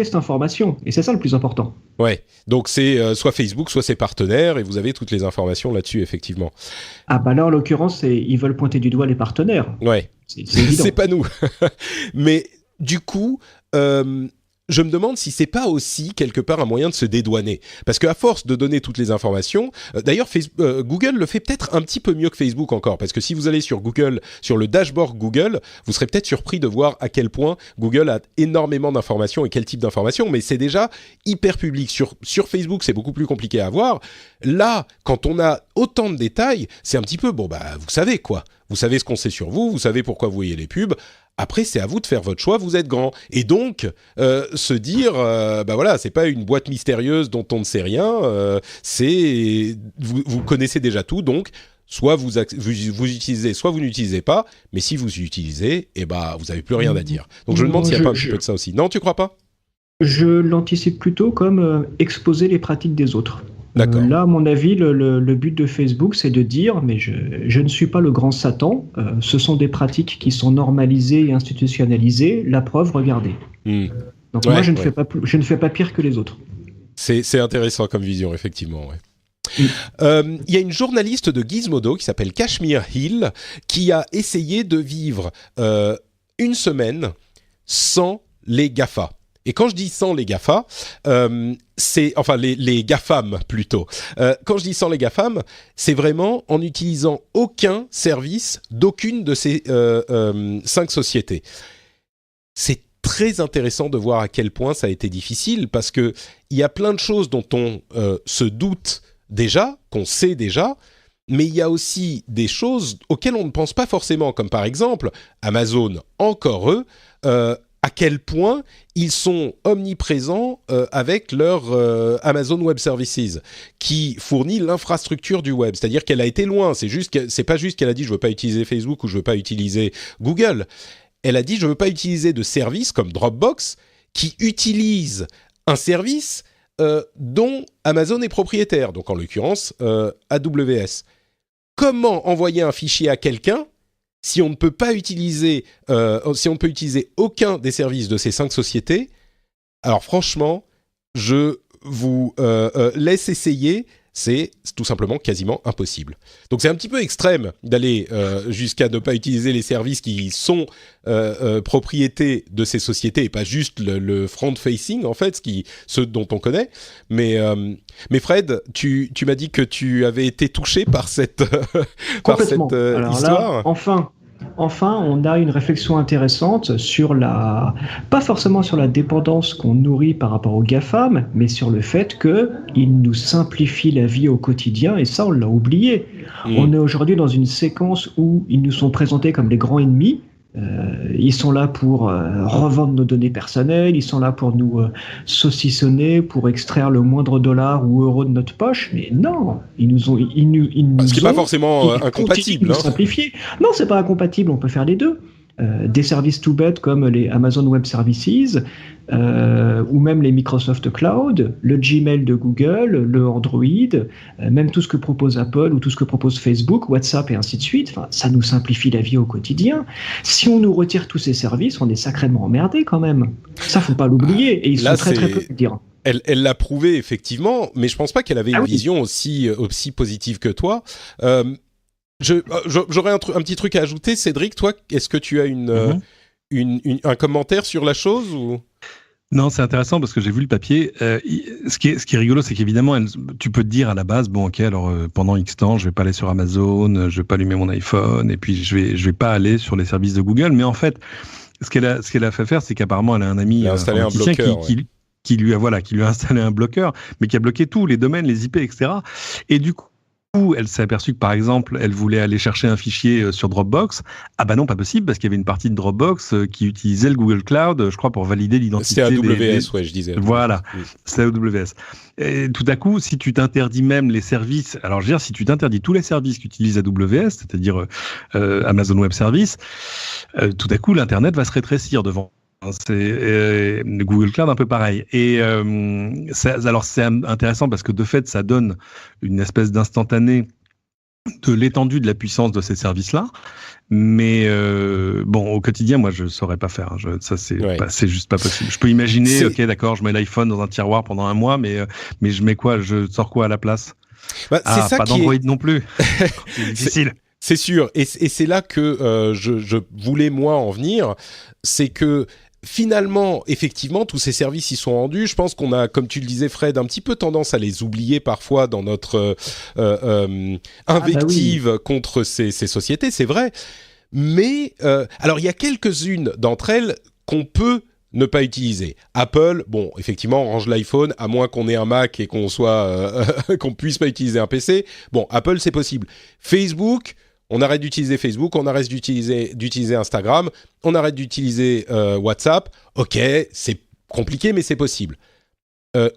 cette information ? Et c'est ça le plus important. Ouais, donc c'est soit Facebook, soit ses partenaires, et vous avez toutes les informations là-dessus, effectivement. Ah bah là, en l'occurrence, ils veulent pointer du doigt les partenaires. Ouais, c'est évident. C'est pas nous. Mais du coup, je me demande si c'est pas aussi quelque part un moyen de se dédouaner, parce qu'à force de donner toutes les informations, d'ailleurs Google le fait peut-être un petit peu mieux que Facebook encore, parce que si vous allez sur Google, sur le dashboard Google, vous serez peut-être surpris de voir à quel point Google a énormément d'informations et quel type d'informations, mais c'est déjà hyper public. Sur Facebook, c'est beaucoup plus compliqué à voir. Là, quand on a autant de détails, c'est un petit peu, vous savez quoi, vous savez ce qu'on sait sur vous, vous savez pourquoi vous voyez les pubs. Après, c'est à vous de faire votre choix, vous êtes grand. Et donc, se dire, c'est pas une boîte mystérieuse dont on ne sait rien, vous connaissez déjà tout, donc soit vous utilisez, soit vous n'utilisez pas, mais si vous utilisez, vous n'avez plus rien à dire. Donc je me demande s'il n'y a pas un petit peu de ça aussi. Non, tu crois pas ? Je l'anticipe plutôt comme exposer les pratiques des autres. D'accord. Là, à mon avis, le but de Facebook, c'est de dire, mais je ne suis pas le grand Satan, ce sont des pratiques qui sont normalisées et institutionnalisées, la preuve, regardez. Donc moi, je ne fais pas pire que les autres. C'est intéressant comme vision, effectivement, ouais. Il y a une journaliste de Gizmodo qui s'appelle Kashmir Hill qui a essayé de vivre une semaine sans les GAFA. Et quand je dis sans les GAFA, les GAFAM plutôt. Quand je dis sans les GAFAM, c'est vraiment en n'utilisant aucun service d'aucune de ces 5 sociétés. C'est très intéressant de voir à quel point ça a été difficile, parce qu'il y a plein de choses dont on se doute déjà, qu'on sait déjà, mais il y a aussi des choses auxquelles on ne pense pas forcément, comme par exemple Amazon, encore eux, à quel point ils sont omniprésents avec leur Amazon Web Services, qui fournit l'infrastructure du web. C'est-à-dire qu'elle a été loin. C'est pas juste qu'elle a dit je veux pas utiliser Facebook ou je veux pas utiliser Google. Elle a dit je veux pas utiliser de services comme Dropbox qui utilisent un service dont Amazon est propriétaire. Donc en l'occurrence AWS. Comment envoyer un fichier à quelqu'un si on ne peut pas utiliser, aucun des services de ces 5 sociétés? Alors franchement, je vous laisse essayer. C'est tout simplement quasiment impossible. Donc c'est un petit peu extrême d'aller jusqu'à ne pas utiliser les services qui sont propriété de ces sociétés et pas juste le front-facing, en fait, ceux dont on connaît. Mais Fred, tu m'as dit que tu avais été touché par cette, Alors histoire. Là, Enfin, on a une réflexion intéressante sur pas forcément sur la dépendance qu'on nourrit par rapport aux GAFAM, mais sur le fait qu'ils nous simplifient la vie au quotidien, et ça, on l'a oublié. On est aujourd'hui dans une séquence où ils nous sont présentés comme les grands ennemis. Ils sont là pour revendre nos données personnelles, ils sont là pour nous saucissonner, pour extraire le moindre dollar ou euro de notre poche, mais non, ils nous ont... Ce qui n'est pas forcément incompatible. Simplifier. Non, c'est pas incompatible, on peut faire les deux. Des services tout bêtes comme les Amazon Web Services ou même les Microsoft Cloud, le Gmail de Google, le Android, même tout ce que propose Apple ou tout ce que propose Facebook, WhatsApp et ainsi de suite. Enfin, ça nous simplifie la vie au quotidien. Si on nous retire tous ces services, on est sacrément emmerdé quand même. Ça, faut pas l'oublier, et ils sont très peu à le dire. Elle l'a prouvé effectivement, mais je pense pas qu'elle avait une vision aussi positive que toi. J'aurais un petit truc à ajouter. Cédric, toi, est-ce que tu as un commentaire sur la chose ou... Non, c'est intéressant parce que j'ai vu le papier. Ce qui est rigolo, c'est qu'évidemment, tu peux te dire à la base, bon, ok, alors pendant X temps, je vais pas aller sur Amazon, je vais pas allumer mon iPhone, et puis je vais pas aller sur les services de Google. Mais en fait, ce qu'elle a fait faire, c'est qu'apparemment, elle a un ami informaticien qui lui a installé un bloqueur, mais qui a bloqué tous les domaines, les IP, etc. Et du coup, elle s'est aperçue que, par exemple, elle voulait aller chercher un fichier sur Dropbox. Ah bah non, pas possible, parce qu'il y avait une partie de Dropbox qui utilisait le Google Cloud, je crois, pour valider l'identité. C'est AWS, ouais, je disais. Voilà, c'est AWS. Et tout à coup, si tu t'interdis même les services, alors je veux dire, si tu t'interdis tous les services qu'utilise AWS, c'est-à-dire Amazon Web Services, tout à coup, l'Internet va se rétrécir devant. C'est Google Cloud un peu pareil. Et alors c'est intéressant parce que de fait, ça donne une espèce d'instantané de l'étendue de la puissance de ces services-là. Mais bon, au quotidien, moi, je saurais pas faire. C'est juste pas possible. Je peux imaginer, ok, d'accord, je mets l'iPhone dans un tiroir pendant un mois, mais je mets quoi? Je sors quoi à la place? C'est ça pas d'Android non plus. C'est difficile. C'est sûr. Et c'est là que je voulais, moi, en venir. C'est que finalement, effectivement, tous ces services y sont rendus. Je pense qu'on a, comme tu le disais, Fred, un petit peu tendance à les oublier parfois dans notre invective contre ces sociétés, c'est vrai. Mais, alors, il y a quelques-unes d'entre elles qu'on peut ne pas utiliser. Apple, bon, effectivement, range l'iPhone, à moins qu'on ait un Mac et qu'on puisse pas utiliser un PC. Bon, Apple, c'est possible. Facebook, on arrête d'utiliser Facebook, on arrête d'utiliser Instagram, on arrête d'utiliser WhatsApp. Ok, c'est compliqué, mais c'est possible.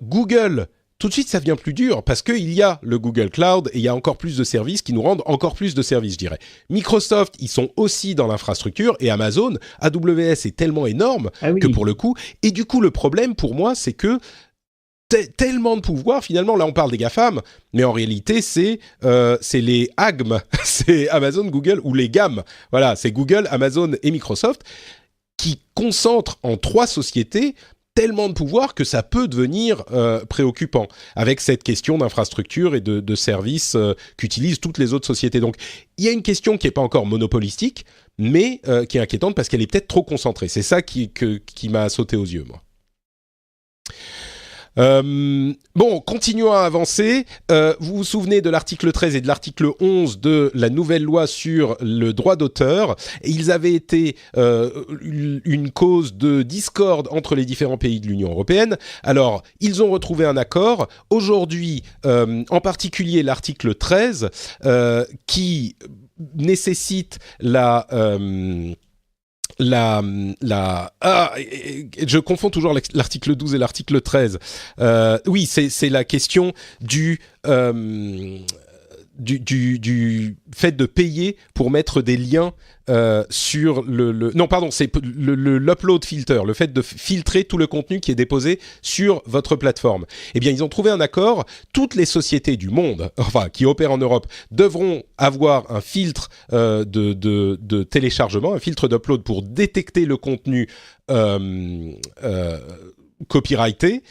Google, tout de suite, ça devient plus dur parce qu'il y a le Google Cloud et il y a encore plus de services qui nous rendent encore plus de services, je dirais. Microsoft, ils sont aussi dans l'infrastructure et Amazon, AWS est tellement énorme que pour le coup... Et du coup, le problème pour moi, c'est que tellement de pouvoir, finalement, là on parle des GAFAM, mais en réalité c'est les AGM, c'est Amazon, Google ou les GAM. Voilà, c'est Google, Amazon et Microsoft qui concentrent en 3 sociétés tellement de pouvoir que ça peut devenir préoccupant avec cette question d'infrastructure et de services qu'utilisent toutes les autres sociétés. Donc, il y a une question qui n'est pas encore monopolistique, mais qui est inquiétante parce qu'elle est peut-être trop concentrée. C'est ça qui m'a sauté aux yeux, moi. Bon, continuons à avancer. Vous vous souvenez de l'article 13 et de l'article 11 de la nouvelle loi sur le droit d'auteur. Ils avaient été une cause de discorde entre les différents pays de l'Union européenne. Alors, ils ont retrouvé un accord. Aujourd'hui, en particulier l'article 13, qui nécessite je confonds toujours l'article 12 et l'article 13. Oui, c'est la question du fait de payer pour mettre des liens sur non, pardon, c'est l'upload filter, le fait de filtrer tout le contenu qui est déposé sur votre plateforme. Eh bien, ils ont trouvé un accord. Toutes les sociétés du monde, enfin, qui opèrent en Europe, devront avoir un filtre de téléchargement, un filtre d'upload pour détecter le contenu copyrighté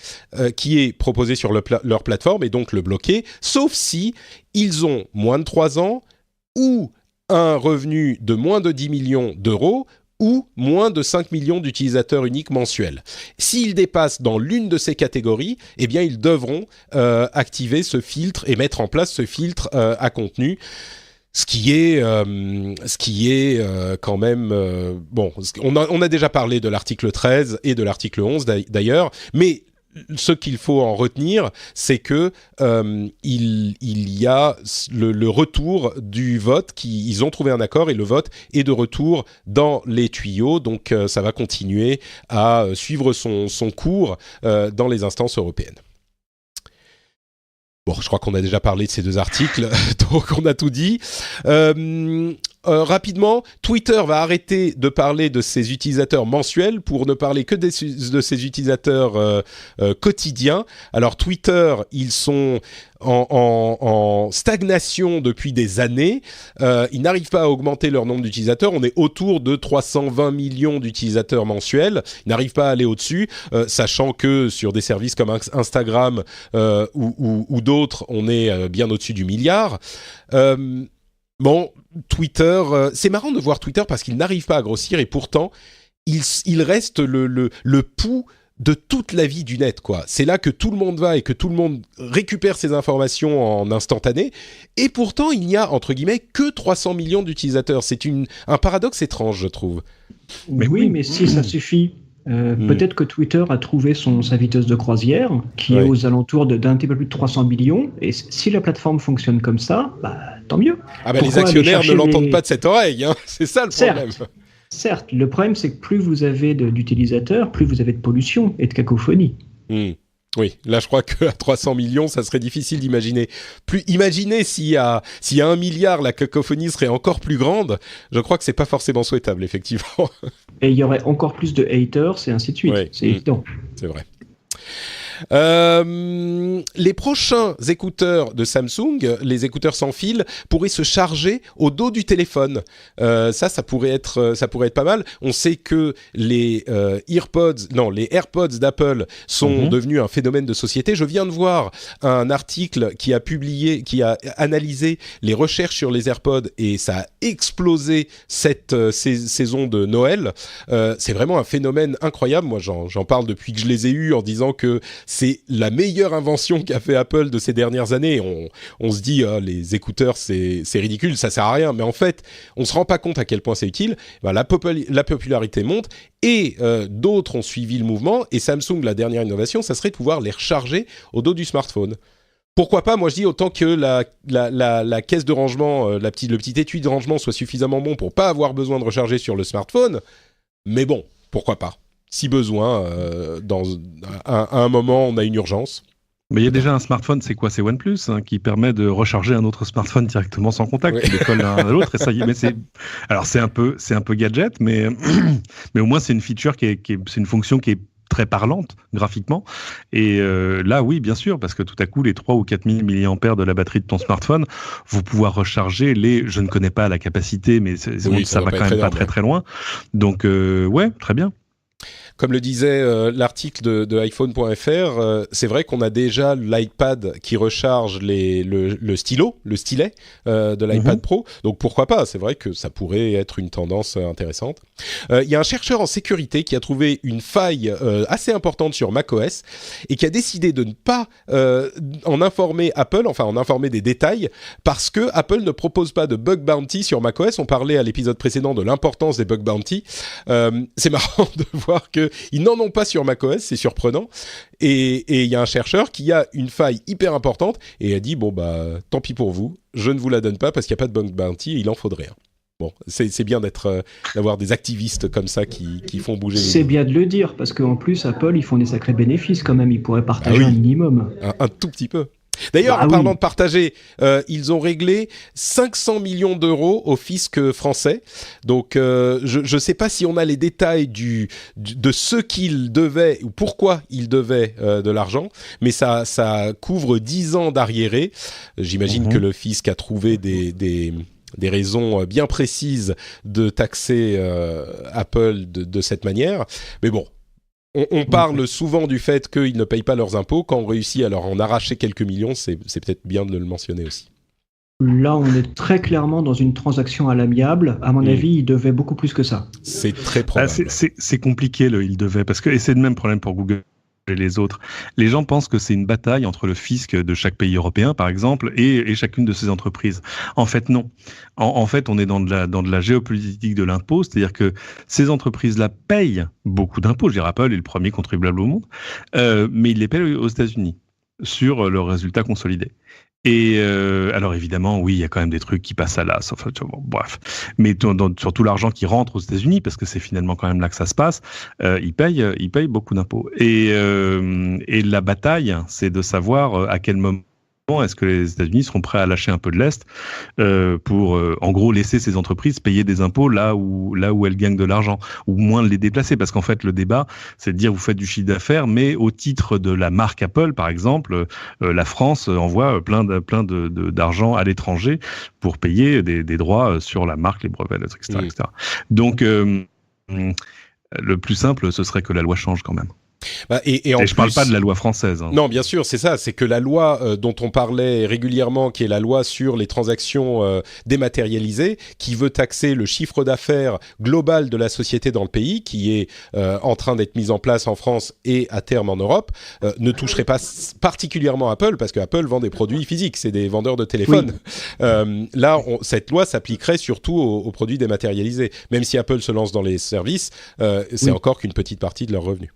qui est proposé sur leur plateforme et donc le bloquer, sauf si ils ont moins de 3 ans ou un revenu de moins de 10 millions d'euros ou moins de 5 millions d'utilisateurs uniques mensuels. S'ils dépassent dans l'une de ces catégories, eh bien ils devront activer ce filtre et mettre en place ce filtre à contenu. Ce qui est quand même... bon, on a déjà parlé de l'article 13 et de l'article 11 d'ailleurs, mais ce qu'il faut en retenir, c'est que il y a le retour du vote, ils ont trouvé un accord et le vote est de retour dans les tuyaux, donc ça va continuer à suivre son cours dans les instances européennes. Bon, je crois qu'on a déjà parlé de ces 2 articles, donc on a tout dit. Rapidement, Twitter va arrêter de parler de ses utilisateurs mensuels pour ne parler que de ses utilisateurs quotidiens. Alors Twitter, ils sont en stagnation depuis des années. Ils n'arrivent pas à augmenter leur nombre d'utilisateurs. On est autour de 320 millions d'utilisateurs mensuels. Ils n'arrivent pas à aller au-dessus, sachant que sur des services comme Instagram ou d'autres, on est bien au-dessus du milliard. Bon, Twitter, c'est marrant de voir Twitter parce qu'il n'arrive pas à grossir et pourtant, il reste le pouls de toute la vie du net, quoi. C'est là que tout le monde va et que tout le monde récupère ses informations en instantané. Et pourtant, il n'y a, entre guillemets, que 300 millions d'utilisateurs. C'est un paradoxe étrange, je trouve. Mais oui, mais si ça suffit. Peut-être que Twitter a trouvé sa vitesse de croisière, qui est aux alentours d'un petit peu plus de 300 millions. Et si la plateforme fonctionne comme ça, bah, tant mieux. Ah bah, les actionnaires ne l'entendent pas de cette oreille, hein. C'est ça le problème. Certes, le problème c'est que plus vous avez d'utilisateurs, plus vous avez de pollution et de cacophonie. Oui, là je crois qu'à 300 millions, ça serait difficile d'imaginer. Imaginez s'il y a 1 milliard, la cacophonie serait encore plus grande. Je crois que c'est pas forcément souhaitable, effectivement. Et il y aurait encore plus de haters et ainsi de suite. C'est évident. C'est vrai. Les prochains écouteurs de Samsung, les écouteurs sans fil, pourraient se charger au dos du téléphone. Ça pourrait être pas mal. On sait que les AirPods d'Apple sont devenus un phénomène de société. Je viens de voir un article qui a analysé les recherches sur les AirPods et ça a explosé cette saison de Noël. C'est vraiment un phénomène incroyable. Moi, j'en parle depuis que je les ai eus en disant que c'est la meilleure invention qu'a fait Apple de ces dernières années. On se dit, les écouteurs, c'est ridicule, ça sert à rien. Mais en fait, on se rend pas compte à quel point c'est utile. La popularité monte et d'autres ont suivi le mouvement. Et Samsung, la dernière innovation, ça serait de pouvoir les recharger au dos du smartphone. Pourquoi pas? Moi, je dis autant que la caisse de rangement, le petit étui de rangement soit suffisamment bon pour pas avoir besoin de recharger sur le smartphone. Mais bon, pourquoi pas? Si besoin, à un moment, on a une urgence. Mais il y a déjà un smartphone, c'est quoi? C'est OnePlus, qui permet de recharger un autre smartphone directement sans contact. Tu le colles l'un à l'autre et ça y est. Mais c'est un peu gadget, mais au moins c'est une feature c'est une fonction qui est très parlante graphiquement. Et là, oui, bien sûr, parce que tout à coup, les 3 ou 4 000 mAh de la batterie de ton smartphone vont pouvoir recharger je ne connais pas la capacité, mais ça va quand même pas très très loin. Donc, ouais, très bien. Comme le disait l'article de iPhone.fr, c'est vrai qu'on a déjà l'iPad qui recharge le stylet de l'iPad Pro. Donc pourquoi pas? C'est vrai que ça pourrait être une tendance intéressante. Il y a un chercheur en sécurité qui a trouvé une faille assez importante sur macOS et qui a décidé de ne pas en informer Apple, enfin en informer des détails, parce que Apple ne propose pas de bug bounty sur macOS. On parlait à l'épisode précédent de l'importance des bug bounty. C'est marrant de voir qu'ils n'en ont pas sur macOS, c'est surprenant. Et il y a un chercheur qui a une faille hyper importante et a dit tant pis pour vous, je ne vous la donne pas parce qu'il n'y a pas de bug bounty et il en faudrait un. Bon, c'est bien d'avoir des activistes comme ça qui font bouger les lignes. C'est bien de le dire, parce qu'en plus, Apple, ils font des sacrés bénéfices quand même. Ils pourraient partager un minimum. Un tout petit peu. D'ailleurs, en parlant de partager, ils ont réglé 500 millions d'euros au fisc français. Donc, je ne sais pas si on a les détails de ce qu'ils devaient ou pourquoi ils devaient de l'argent, mais ça couvre 10 ans d'arriérés. J'imagine que le fisc a trouvé des raisons bien précises de taxer Apple de cette manière. Mais bon, on parle souvent du fait qu'ils ne payent pas leurs impôts. Quand on réussit à leur en arracher quelques millions, c'est peut-être bien de le mentionner aussi. Là, on est très clairement dans une transaction à l'amiable. À mon avis, ils devaient beaucoup plus que ça. C'est très probable. C'est compliqué, ils devaient, parce que et c'est le même problème pour Google et les autres. Les gens pensent que c'est une bataille entre le fisc de chaque pays européen, par exemple, et chacune de ces entreprises. En fait, non. En fait, on est dans de la géopolitique de l'impôt, c'est-à-dire que ces entreprises-là payent beaucoup d'impôts. Je dirais, Apple est le premier contribuable au monde, mais ils les payent aux États-Unis sur leurs résultats consolidés. Et alors évidemment, oui, il y a quand même des trucs qui passent à l'as. Enfin, bref, mais sur tout l'argent qui rentre aux États-Unis, parce que c'est finalement quand même là que ça se passe, ils payent beaucoup d'impôts. Et la bataille, c'est de savoir à quel moment est-ce que les États-Unis seront prêts à lâcher un peu de lest pour, en gros, laisser ces entreprises payer des impôts là où elles gagnent de l'argent, ou moins les déplacer. Parce qu'en fait, le débat, c'est de dire vous faites du chiffre d'affaires, mais au titre de la marque Apple, par exemple, la France envoie plein d'argent à l'étranger pour payer des droits sur la marque, les brevets, etc. etc. Donc, le plus simple, ce serait que la loi change quand même. Et je ne parle pas de la loi française. Non, bien sûr, c'est ça. C'est que la loi dont on parlait régulièrement, qui est la loi sur les transactions dématérialisées, qui veut taxer le chiffre d'affaires global de la société dans le pays, qui est en train d'être mise en place en France et à terme en Europe, ne toucherait pas particulièrement Apple, parce que Apple vend des produits physiques, c'est des vendeurs de téléphones. Oui. Là, cette loi s'appliquerait surtout aux produits dématérialisés. Même si Apple se lance dans les services, c'est encore qu'une petite partie de leurs revenus.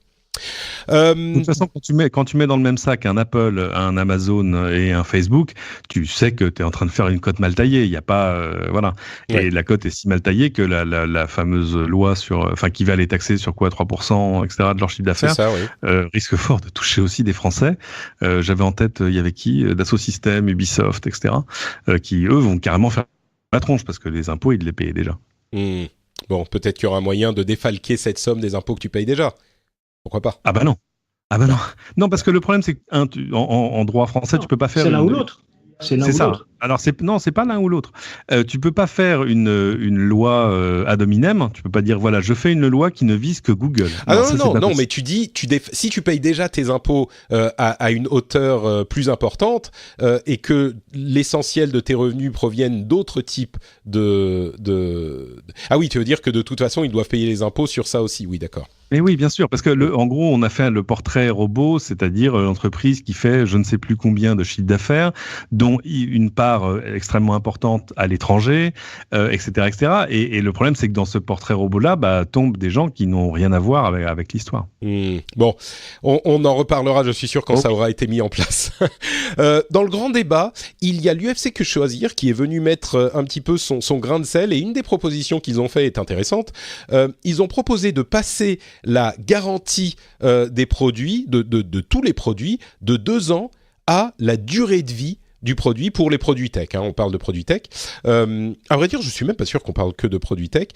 De toute façon, quand tu mets dans le même sac un Apple, un Amazon et un Facebook, tu sais que tu es en train de faire une cote mal taillée. Il y a pas, voilà. Ouais. Et la cote est si mal taillée que la fameuse loi qui va les taxer sur quoi, 3%, etc. de leur chiffre d'affaires, risque fort de toucher aussi des Français. J'avais en tête, il y avait qui, Dassault Systèmes, Ubisoft, etc. Qui eux vont carrément faire la tronche parce que les impôts ils les payaient déjà. Bon, peut-être qu'il y aura un moyen de défalquer cette somme des impôts que tu payes déjà. Pourquoi pas? Ah bah non. Ah ben non, parce que le problème c'est en droit français, tu peux pas faire. C'est l'un ou l'autre. C'est ça. Alors c'est pas l'un ou l'autre. Tu peux pas faire une loi ad hominem. Tu peux pas dire voilà, je fais une loi qui ne vise que Google. Non, mais tu dis si tu payes déjà tes impôts à une hauteur plus importante et que l'essentiel de tes revenus proviennent d'autres types Ah oui, tu veux dire que de toute façon ils doivent payer les impôts sur ça aussi. Oui, d'accord. Mais oui, bien sûr, parce que en gros, on a fait le portrait robot, c'est-à-dire l'entreprise qui fait je ne sais plus combien de chiffre d'affaires, dont une part extrêmement importante à l'étranger, etc., etc. Et le problème, c'est que dans ce portrait robot-là, tombent des gens qui n'ont rien à voir avec l'histoire. Bon, on en reparlera, je suis sûr, quand ça aura été mis en place. Dans le grand débat, il y a l'UFC Que Choisir qui est venu mettre un petit peu son grain de sel, et une des propositions qu'ils ont fait est intéressante. Ils ont proposé de passer la garantie des produits, de tous les produits, de 2 ans à la durée de vie du produit pour les produits tech. On parle de produits tech. À vrai dire, je suis même pas sûr qu'on parle que de produits tech.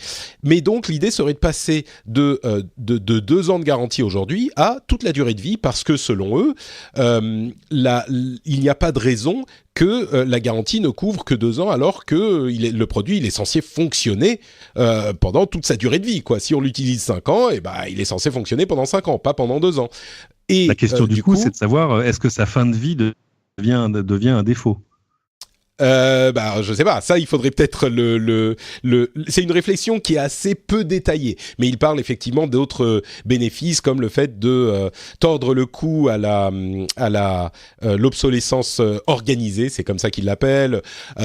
Mais donc, l'idée serait de passer de 2 ans de garantie aujourd'hui à toute la durée de vie, parce que selon eux, il n'y a pas de raison que la garantie ne couvre que 2 ans, alors que le produit il est censé fonctionner pendant toute sa durée de vie, quoi. Si on l'utilise 5 ans, il est censé fonctionner pendant 5 ans, pas pendant 2 ans. Et la question du coup, c'est de savoir est-ce que sa fin de vie devient un défaut. Je sais pas. Ça, il faudrait peut-être c'est une réflexion qui est assez peu détaillée, mais il parle effectivement d'autres bénéfices, comme le fait de tordre le cou à l'obsolescence organisée, c'est comme ça qu'il l'appelle,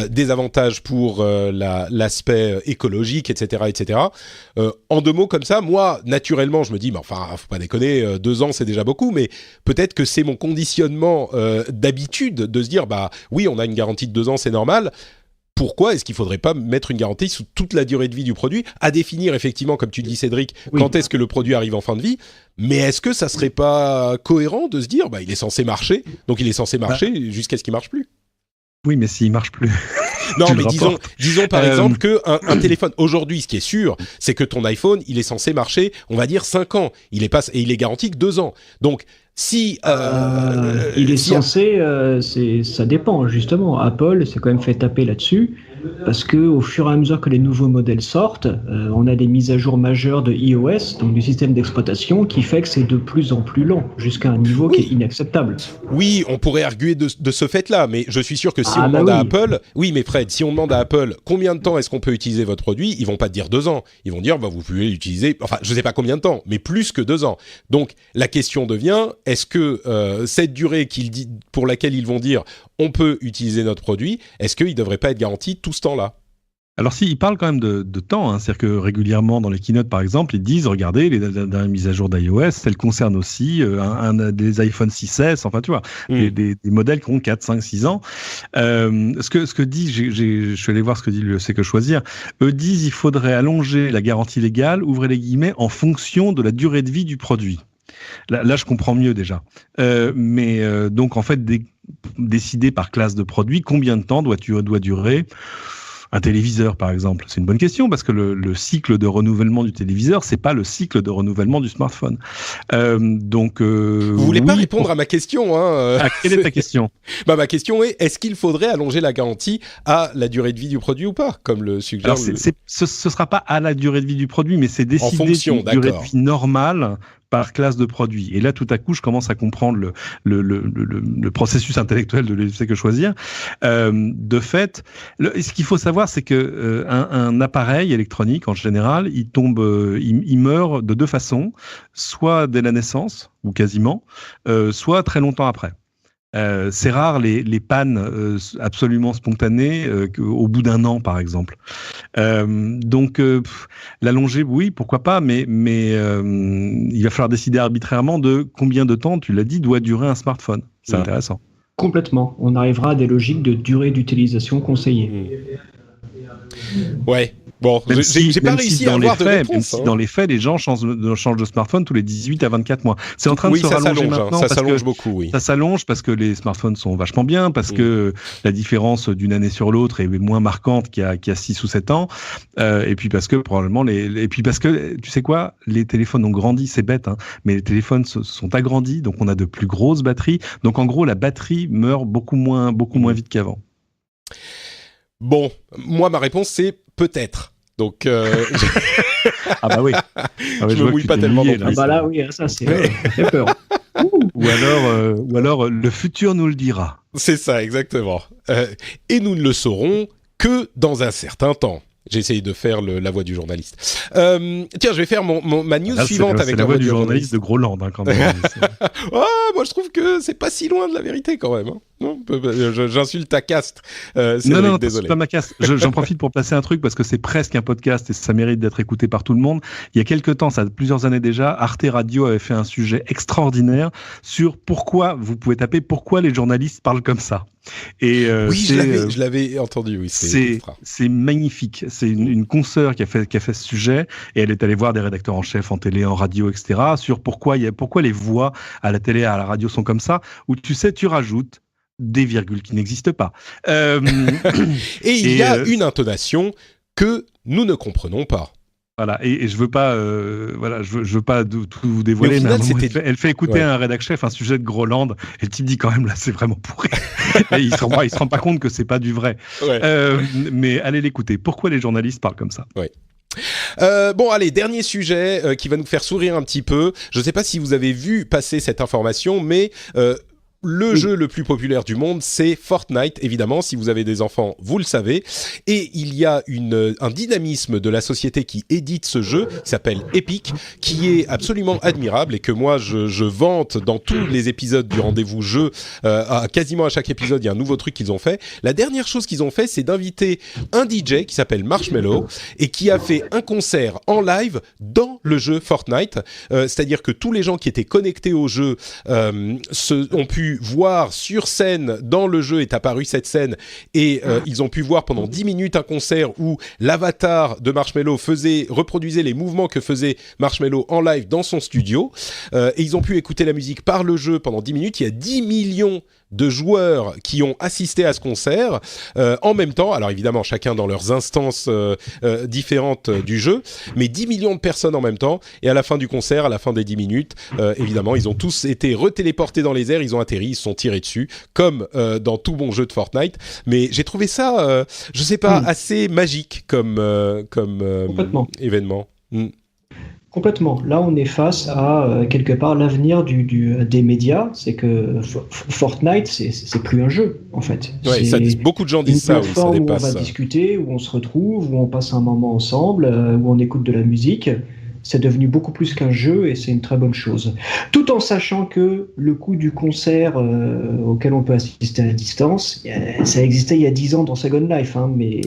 des avantages pour l'aspect écologique, etc., etc. En 2 mots comme ça, moi, naturellement, je me dis, mais enfin, faut pas déconner, 2 ans, c'est déjà beaucoup, mais peut-être que c'est mon conditionnement d'habitude de se dire, oui, on a une garantie de 2 ans, c'est normal. Pourquoi est-ce qu'il ne faudrait pas mettre une garantie sous toute la durée de vie du produit, à définir effectivement, comme tu le dis Cédric, quand est-ce que le produit arrive en fin de vie, mais est-ce que ça ne serait pas cohérent de se dire, il est censé marcher, donc il est censé marcher jusqu'à ce qu'il ne marche plus? Oui, mais s'il ne marche plus... Non, mais disons par exemple qu'un téléphone, aujourd'hui, ce qui est sûr, c'est que ton iPhone, il est censé marcher, on va dire 5 ans. Il est garanti que 2 ans. Donc, si... il est censé... ça dépend, justement. Apple s'est quand même fait taper là-dessus, parce qu'au fur et à mesure que les nouveaux modèles sortent, on a des mises à jour majeures de iOS, donc du système d'exploitation, qui fait que c'est de plus en plus lent, jusqu'à un niveau qui est inacceptable. Oui, on pourrait arguer de ce fait-là, mais je suis sûr que si on demande à Apple... Oui, mais Fred, si on demande à Apple combien de temps est-ce qu'on peut utiliser votre produit, ils vont pas te dire 2 ans. Ils vont dire, vous pouvez l'utiliser... Enfin, je sais pas combien de temps, mais plus que 2 ans. Donc, la question devient, est-ce que cette durée pour laquelle ils vont dire on peut utiliser notre produit, est-ce qu'il ne devrait pas être garanti tout ce temps-là? Alors si, ils parlent quand même de temps, c'est-à-dire que régulièrement dans les keynotes par exemple, ils disent regardez les dernières mises à jour d'iOS, elles concernent aussi des iPhone 6S, enfin tu vois, des modèles qui ont 4, 5, 6 ans. Ce que dit, je suis allé voir ce que dit l'UFC Que Choisir, eux disent il faudrait allonger la garantie légale, ouvrez les guillemets, en fonction de la durée de vie du produit. Là je comprends mieux déjà. Donc en fait, décider par classe de produit, combien de temps doit durer un téléviseur, par exemple? C'est une bonne question, parce que le cycle de renouvellement du téléviseur, c'est pas le cycle de renouvellement du smartphone. Vous voulez pas répondre à ma question, Quelle est ta question? Ma question est-ce qu'il faudrait allonger la garantie à la durée de vie du produit ou pas, comme le suggère? Alors, ce sera pas à la durée de vie du produit, mais c'est décider d'une durée de vie normale par classe de produit. Et là, tout à coup, je commence à comprendre le processus intellectuel de l'UFC Que Choisir. De fait, ce qu'il faut savoir, c'est que un appareil électronique, en général, il meurt de 2 façons, soit dès la naissance, ou quasiment, soit très longtemps après. C'est rare les pannes absolument spontanées au bout d'1 an, par exemple. L'allonger, oui, pourquoi pas, mais il va falloir décider arbitrairement de combien de temps, tu l'as dit, doit durer un smartphone. C'est intéressant. Complètement. On arrivera à des logiques de durée d'utilisation conseillée. Ouais. Bon, j'ai pas réussi à avoir de réponse. Même si dans les faits, les gens changent de smartphone tous les 18 à 24 mois. C'est en train de se rallonger maintenant. Ça s'allonge beaucoup, oui. Ça s'allonge parce que les smartphones sont vachement bien, parce que la différence d'une année sur l'autre est moins marquante qu'il y a 6 ou 7 ans. Et puis parce que probablement parce que, tu sais quoi, les téléphones ont grandi, c'est bête, hein, mais les téléphones se sont agrandis, donc on a de plus grosses batteries. Donc en gros, la batterie meurt beaucoup moins vite qu'avant. Bon, moi, ma réponse, c'est peut-être. Donc, ah bah oui. Je me mouille pas tellement non plus. Ah bah là, oui, ça, c'est fait peur. Ou alors, le futur nous le dira. C'est ça, exactement. Et nous ne le saurons que dans un certain temps. J'essaye de faire la voix du journaliste. Tiens, je vais faire ma new suivante avec la voix du journaliste de Groland, hein, quand même. Moi, je trouve que c'est pas si loin de la vérité, quand même. Hein. Non, j'insulte ta caste. Non, désolé. C'est pas ma caste. J'en profite pour placer un truc parce que c'est presque un podcast et ça mérite d'être écouté par tout le monde. Il y a quelques temps, ça a plusieurs années déjà, Arte Radio avait fait un sujet extraordinaire sur pourquoi les journalistes parlent comme ça. Et oui, je l'avais entendu. Oui, c'est magnifique. C'est une consoeur qui a fait ce sujet et elle est allée voir des rédacteurs en chef en télé, en radio, etc. sur pourquoi les voix à la télé, à la radio sont comme ça. Où tu rajoutes des virgules qui n'existent pas. Et il y a une intonation que nous ne comprenons pas. Voilà, et je veux pas, je veux pas tout dévoiler, mais elle fait écouter à un rédac chef un sujet de Groland, et le type dit quand même là c'est vraiment pourri. Et il se rend pas compte que c'est pas du vrai. Ouais. Mais allez l'écouter. Pourquoi les journalistes parlent comme ça? Ouais. Bon, allez, dernier sujet qui va nous faire sourire un petit peu. Je ne sais pas si vous avez vu passer cette information, mais le jeu le plus populaire du monde, c'est Fortnite, évidemment. Si vous avez des enfants, vous le savez. Et il y a un dynamisme de la société qui édite ce jeu, qui s'appelle Epic, qui est absolument admirable et que moi, je vante dans tous les épisodes du Rendez-vous Jeu. Quasiment à chaque épisode, il y a un nouveau truc qu'ils ont fait. La dernière chose qu'ils ont fait, c'est d'inviter un DJ qui s'appelle Marshmello et qui a fait un concert en live dans le jeu Fortnite. C'est-à-dire que tous les gens qui étaient connectés au jeu ont pu voir sur scène, dans le jeu est apparue cette scène, et ils ont pu voir pendant 10 minutes un concert où l'avatar de Marshmello reproduisait les mouvements que faisait Marshmello en live dans son studio, et ils ont pu écouter la musique par le jeu pendant 10 minutes. Il y a 10 millions de joueurs qui ont assisté à ce concert en même temps, alors évidemment chacun dans leurs instances différentes du jeu, mais 10 millions de personnes en même temps, et à la fin du concert, à la fin des 10 minutes, évidemment ils ont tous été retéléportés dans les airs, ils ont atterri, ils se sont tirés dessus, comme dans tout bon jeu de Fortnite, mais j'ai trouvé ça, je sais pas, assez magique comme événement. Complètement. Là, on est face à quelque part l'avenir des médias. C'est que Fortnite, c'est plus un jeu, en fait. Ouais, beaucoup de gens disent ça. Oui, ça dépasse. Où on va discuter, où on se retrouve, où on passe un moment ensemble, où on écoute de la musique. C'est devenu beaucoup plus qu'un jeu et c'est une très bonne chose. Tout en sachant que le coût du concert auquel on peut assister à distance, ça existait il y a 10 ans dans Second Life, hein, mais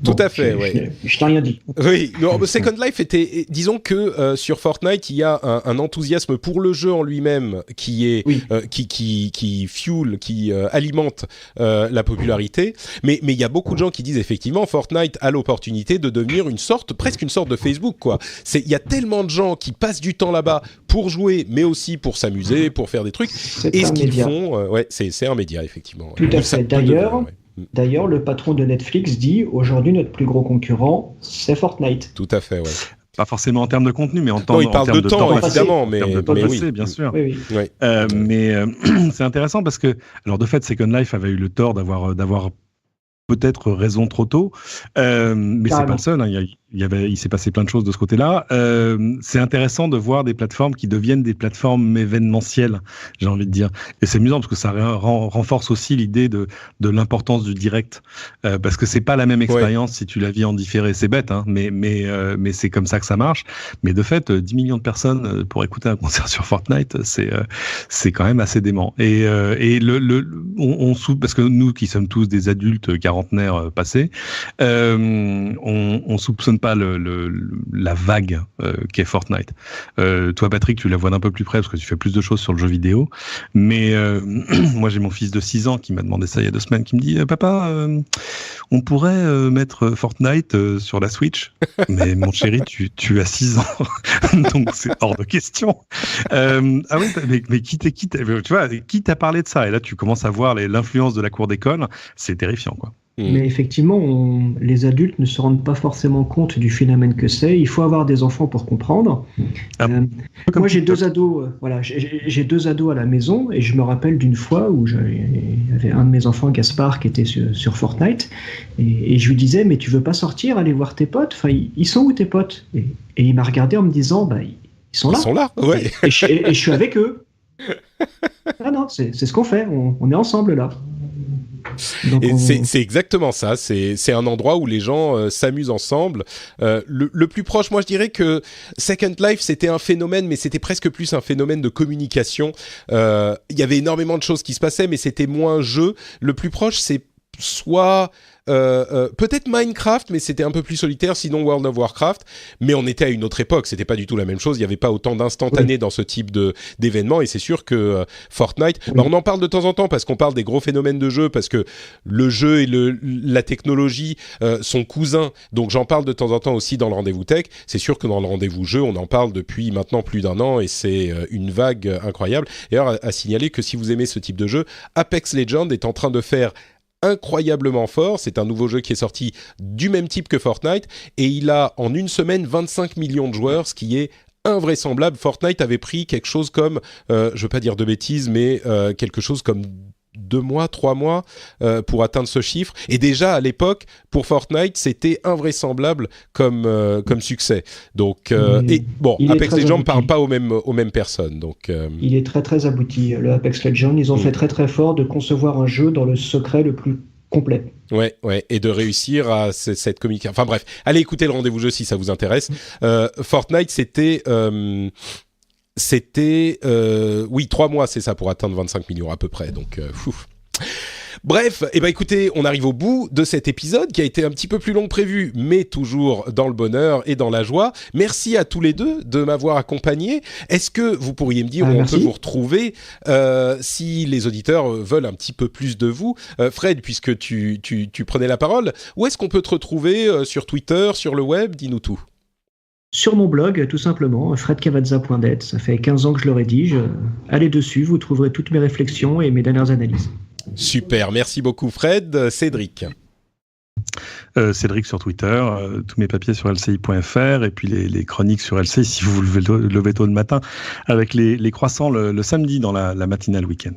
tout à fait, je t'ai rien dit. Oui, non, Second Life était, disons que sur Fortnite, il y a un enthousiasme pour le jeu en lui-même qui est qui alimente la popularité, mais il y a beaucoup de gens qui disent effectivement Fortnite a l'opportunité de devenir presque une sorte de Facebook, quoi. Il y a tellement de gens qui passent du temps là-bas pour jouer, mais aussi pour s'amuser, pour faire des trucs. Et ce qu'ils font, c'est un média, effectivement. Tout à fait. D'ailleurs, le patron de Netflix dit aujourd'hui notre plus gros concurrent, c'est Fortnite. Tout à fait, ouais. Pas forcément en termes de contenu, mais en termes de temps, évidemment, mais oui, bien sûr. Oui. Mais c'est intéressant parce que, alors de fait, Second Life avait eu le tort d'avoir peut-être raison trop tôt, mais c'est pas le seul. Hein. Il s'est passé plein de choses de ce côté-là. C'est intéressant de voir des plateformes qui deviennent des plateformes événementielles, j'ai envie de dire. Et c'est amusant parce que ça renforce aussi l'idée de l'importance du direct, parce que c'est pas la même expérience si tu la vis en différé. C'est bête, hein, mais c'est comme ça que ça marche. Mais de fait, 10 millions de personnes pour écouter un concert sur Fortnite, c'est quand même assez dément. Et parce que nous qui sommes tous des adultes quarantenaires passés, on soupçonne pas la vague qu'est Fortnite. Toi, Patrick, tu la vois d'un peu plus près parce que tu fais plus de choses sur le jeu vidéo. Mais moi, j'ai mon fils de 6 ans qui m'a demandé ça il y a 2 semaines, qui me dit Papa, on pourrait mettre Fortnite sur la Switch. Mais mon chéri, tu as 6 ans, donc c'est hors de question. Ah oui, mais qui t'a parlé de ça? Et là, tu commences à voir l'influence de la cour d'école. C'est terrifiant, quoi. Mais effectivement, les adultes ne se rendent pas forcément compte du phénomène que c'est. Il faut avoir des enfants pour comprendre. Moi, j'ai 2 ados. J'ai 2 ados à la maison et je me rappelle d'une fois où il y avait un de mes enfants, Gaspard, qui était sur Fortnite et je lui disais mais tu veux pas sortir, aller voir tes potes? Enfin, ils sont où tes potes? Et il m'a regardé en me disant ils sont là. Ils sont là, ouais. Et je suis avec eux. Ah non, c'est ce qu'on fait. On est ensemble là. Donc c'est exactement ça. C'est un endroit où les gens s'amusent ensemble. Le plus proche, moi, je dirais que Second Life, c'était un phénomène, mais c'était presque plus un phénomène de communication. Il y avait énormément de choses qui se passaient, mais c'était moins jeu. Le plus proche, c'est soit peut-être Minecraft, mais c'était un peu plus solitaire, sinon World of Warcraft, mais on était à une autre époque, c'était pas du tout la même chose, il n'y avait pas autant d'instantanés dans ce type d'événements, et c'est sûr que Fortnite, on en parle de temps en temps parce qu'on parle des gros phénomènes de jeu, parce que le jeu et la technologie sont cousins, donc j'en parle de temps en temps aussi dans le Rendez-vous Tech. C'est sûr que dans le Rendez-vous Jeu, on en parle depuis maintenant plus d'1 an, et c'est une vague incroyable. D'ailleurs, à signaler que si vous aimez ce type de jeu, Apex Legends est en train de faire incroyablement fort. C'est un nouveau jeu qui est sorti du même type que Fortnite et il a en une semaine 25 millions de joueurs, ce qui est invraisemblable. Fortnite avait pris quelque chose comme, je veux pas dire de bêtises, mais quelque chose comme 2 mois, 3 mois pour atteindre ce chiffre. Et déjà à l'époque, pour Fortnite, c'était invraisemblable comme succès. Donc, et bon, Apex Legends ne parle pas aux mêmes personnes. Donc, il est très très abouti. Le Apex Legends, ils ont fait très très fort de concevoir un jeu dans le secret le plus complet. Ouais, et de réussir à cette communication. Enfin bref, allez écouter le Rendez-vous Jeu si ça vous intéresse. Fortnite, c'était 3 mois, c'est ça, pour atteindre 25 millions à peu près. Donc, Bref, écoutez, on arrive au bout de cet épisode qui a été un petit peu plus long que prévu, mais toujours dans le bonheur et dans la joie. Merci à tous les deux de m'avoir accompagné. Est-ce que vous pourriez me dire où on peut vous retrouver si les auditeurs veulent un petit peu plus de vous? Fred, puisque tu prenais la parole, où est-ce qu'on peut te retrouver sur Twitter, sur le web? Dis-nous tout. Sur mon blog, tout simplement, fredcavazza.net. Ça fait 15 ans que je le rédige. Allez dessus, vous trouverez toutes mes réflexions et mes dernières analyses. Super, merci beaucoup Fred. Cédric. Cédric sur Twitter, tous mes papiers sur lci.fr et puis les chroniques sur LCI si vous vous levez tôt le matin avec les croissants le samedi dans la matinale week-end.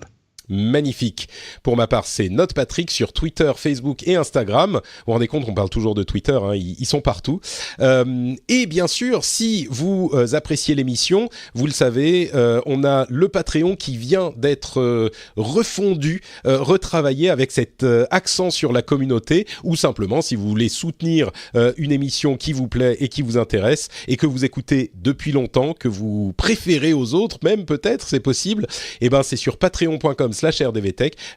Magnifique. Pour ma part, c'est Note Patrick sur Twitter, Facebook et Instagram. Vous vous rendez compte, on parle toujours de Twitter, hein, ils sont partout. Et bien sûr, si vous appréciez l'émission, vous le savez, on a le Patreon qui vient d'être refondu, retravaillé avec cet accent sur la communauté, ou simplement, si vous voulez soutenir une émission qui vous plaît et qui vous intéresse, et que vous écoutez depuis longtemps, que vous préférez aux autres, même peut-être, c'est possible, et ben c'est sur patreon.com/rdvtech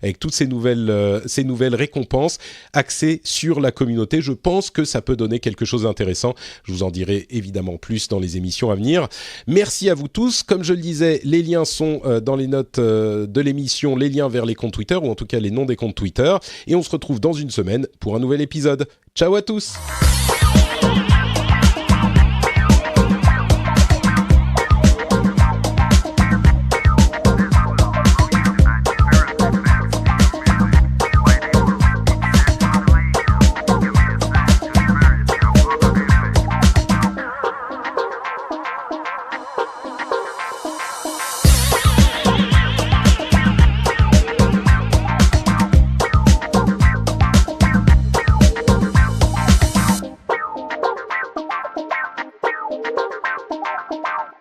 avec toutes ces nouvelles récompenses axées sur la communauté. Je pense que ça peut donner quelque chose d'intéressant. Je vous en dirai évidemment plus dans les émissions à venir. Merci à vous tous. Comme je le disais, les liens sont dans les notes de l'émission, les liens vers les comptes Twitter, ou en tout cas les noms des comptes Twitter. Et on se retrouve dans une semaine pour un nouvel épisode. Ciao à tous! Wow.